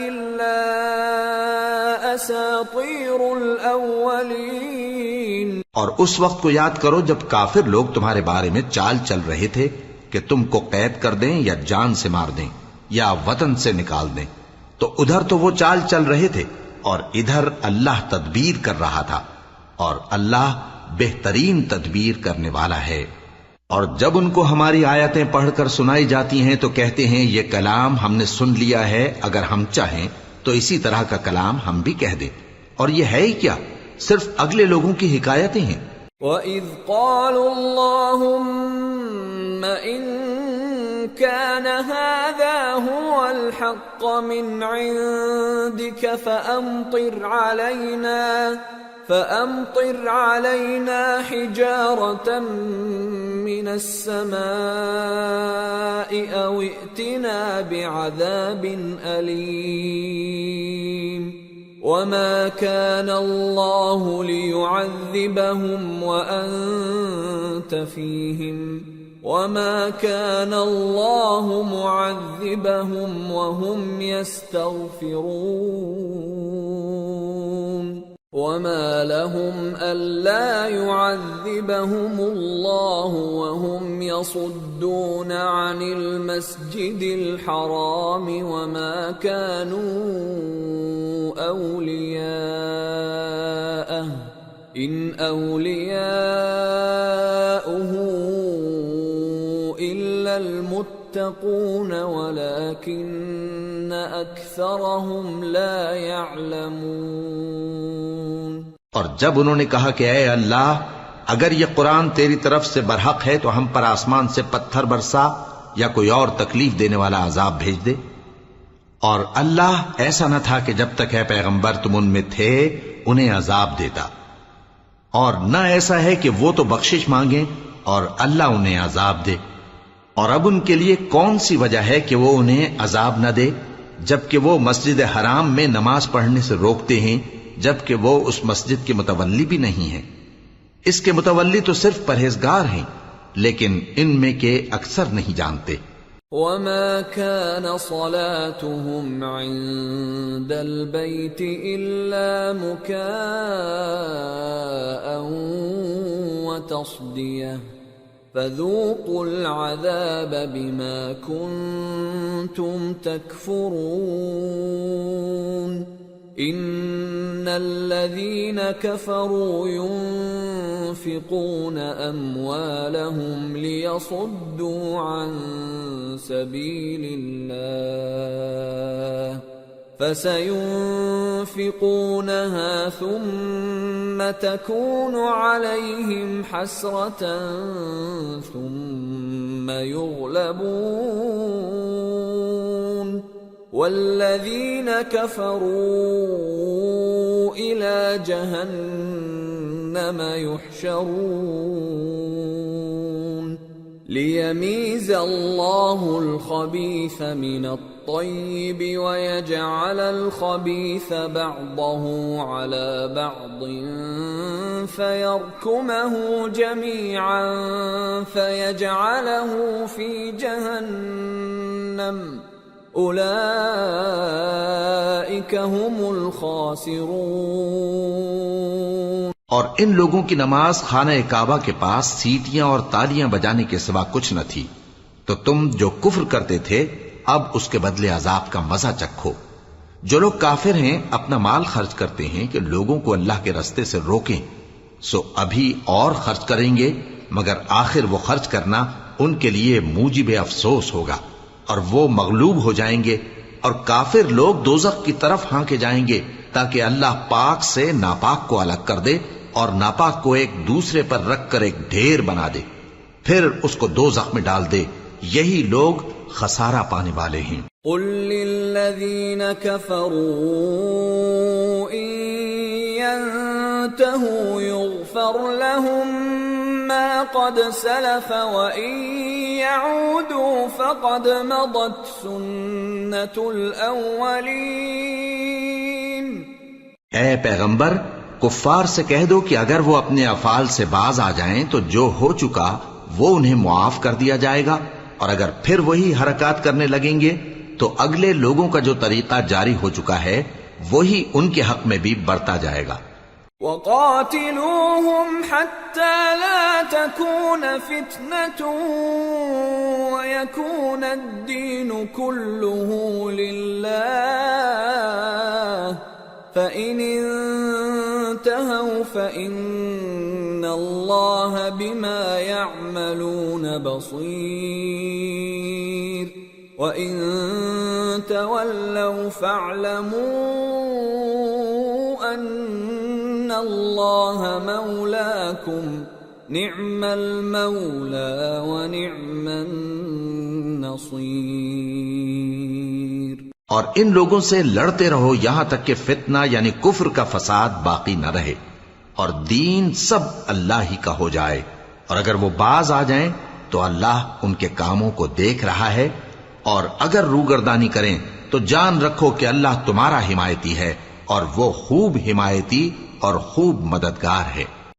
إلا أساطير الأولين۔ اور اس وقت کو یاد کرو جب کافر لوگ تمہارے بارے میں چال چل رہے تھے کہ تم کو قید کر دیں یا جان سے مار دیں یا وطن سے نکال دیں، تو ادھر تو وہ چال چل رہے تھے اور ادھر اللہ تدبیر کر رہا تھا، اور اللہ بہترین تدبیر کرنے والا ہے۔ اور جب ان کو ہماری آیتیں پڑھ کر سنائی جاتی ہیں تو کہتے ہیں یہ کلام ہم نے سن لیا ہے، اگر ہم چاہیں تو اسی طرح کا کلام ہم بھی کہہ دیں، اور یہ ہے ہی کیا، صرف اگلے لوگوں کی حکایتیں ہیں۔ وَإِذْ قَالُوا اللَّهُمَّ إِن كَانَ هَذَا هُوَ الْحَقَّ مِنْ عِنْدِكَ فَأَمْطِرْ عَلَيْنَا حِجَارَةً مِّنَ السَّمَاءِ أَوْ ائْتِنَا بِعَذَابٍ أَلِيمٍ۔ وَمَا كَانَ اللَّهُ لِيُعَذِّبَهُمْ وَأَنْتَ فِيهِمْ وَمَا كَانَ اللَّهُ مُعَذِّبَهُمْ وَهُمْ يَسْتَغْفِرُونَ وَمَا لَهُمْ أَلَّا يُعَذِّبَهُمُ اللَّهُ وَهُمْ يَصُدُّونَ عَنِ الْمَسْجِدِ الْحَرَامِ وَمَا كَانُوا أَوْلِيَاءَهُ إِنْ أَوْلِيَاؤُهُ إِلَّا الْمُتَّقُونَ وَلَكِنَّ أَكْثَرَهُمْ لَا يَعْلَمُونَ۔ اور جب انہوں نے کہا کہ اے اللہ، اگر یہ قرآن تیری طرف سے برحق ہے تو ہم پر آسمان سے پتھر برسا یا کوئی اور تکلیف دینے والا عذاب بھیج دے، اور اللہ ایسا نہ تھا کہ جب تک ہے پیغمبر تم ان میں تھے انہیں عذاب دیتا، اور نہ ایسا ہے کہ وہ تو بخشش مانگیں اور اللہ انہیں عذاب دے۔ اور اب ان کے لیے کون سی وجہ ہے کہ وہ انہیں عذاب نہ دے، جبکہ وہ مسجد حرام میں نماز پڑھنے سے روکتے ہیں، جبکہ وہ اس مسجد کے متولی بھی نہیں ہیں۔ اس کے متولی تو صرف پرہیزگار ہیں، لیکن ان میں کے اکثر نہیں جانتے۔ وَمَا كَانَ صَلَاتُهُمْ عِندَ الْبَيْتِ إِلَّا مُكَاءً وَتَصْدِيَةً فَذُوقُوا الْعَذَابَ بِمَا كُنتُمْ تَكْفُرُونَ۔ إِنَّ الَّذِينَ كَفَرُوا يُنْفِقُونَ أَمْوَالَهُمْ لِيَصُدُّوا عَنْ سَبِيلِ اللَّهِ فَسَيُنْفِقُونَهَا ثُمَّ تَكُونُ عَلَيْهِمْ حَسْرَةً ثُمَّ يُغْلَبُونَ وَالَّذِينَ كَفَرُوا إِلَى جَهَنَّمَ يُحْشَرُونَ لِيَمِيزَ اللَّهُ الْخَبِيثَ مِنَ الطَّيِّبِ وَيَجْعَلَ الْخَبِيثَ بَعْضَهُ عَلَى بَعْضٍ فَيَرْكُمَهُ جَمِيعًا فَيَجْعَلَهُ فِي جَهَنَّمَ أُولَئِكَ هُمُ الْخَاسِرُونَ۔ اور ان لوگوں کی نماز خانہ کعبہ کے پاس سیٹیاں اور تالیاں بجانے کے سوا کچھ نہ تھی، تو تم جو کفر کرتے تھے اب اس کے بدلے عذاب کا مزہ چکھو۔ جو لوگ کافر ہیں اپنا مال خرچ کرتے ہیں کہ لوگوں کو اللہ کے راستے سے روکیں، سو ابھی اور خرچ کریں گے، مگر آخر وہ خرچ کرنا ان کے لیے موجب افسوس ہوگا، اور وہ مغلوب ہو جائیں گے، اور کافر لوگ دوزخ کی طرف ہانکے جائیں گے تاکہ اللہ پاک سے ناپاک کو الگ کر دے اور ناپاک کو ایک دوسرے پر رکھ کر ایک ڈھیر بنا دے، پھر اس کو دوزخ میں ڈال دے۔ یہی لوگ خسارہ پانے والے ہیں۔ قل للذین کفروا ان ينتهوا يغفر لهم ما قد سلف وان يعودوا فقد مضت سنة الاولین۔ اے پیغمبر، کفار سے کہہ دو کہ اگر وہ اپنے افعال سے باز آ جائیں تو جو ہو چکا وہ انہیں معاف کر دیا جائے گا، اور اگر پھر وہی حرکات کرنے لگیں گے تو اگلے لوگوں کا جو طریقہ جاری ہو چکا ہے وہی ان کے حق میں بھی برتا جائے گا۔ وَقَاتِلُوهُمْ حَتَّى لَا تَكُونَ فِتْنَةٌ وَيَكُونَ الدِّينُ كُلُّهُ لِلَّهِ فَإِنِ انتهوا فَإِنَّ اللَّهَ بِمَا يَعْمَلُونَ بَصِيرٌ وَإِن تَوَلَّوْا فَاعْلَمُوا أَنَّ اللَّهَ مَوْلَاكُمْ نِعْمَ الْمَوْلَى وَنِعْمَ النَّصِيرُ۔ اور ان لوگوں سے لڑتے رہو یہاں تک کہ فتنہ یعنی کفر کا فساد باقی نہ رہے، اور دین سب اللہ ہی کا ہو جائے، اور اگر وہ باز آ جائیں تو اللہ ان کے کاموں کو دیکھ رہا ہے، اور اگر روگردانی کریں تو جان رکھو کہ اللہ تمہارا حمایتی ہے، اور وہ خوب حمایتی اور خوب مددگار ہے۔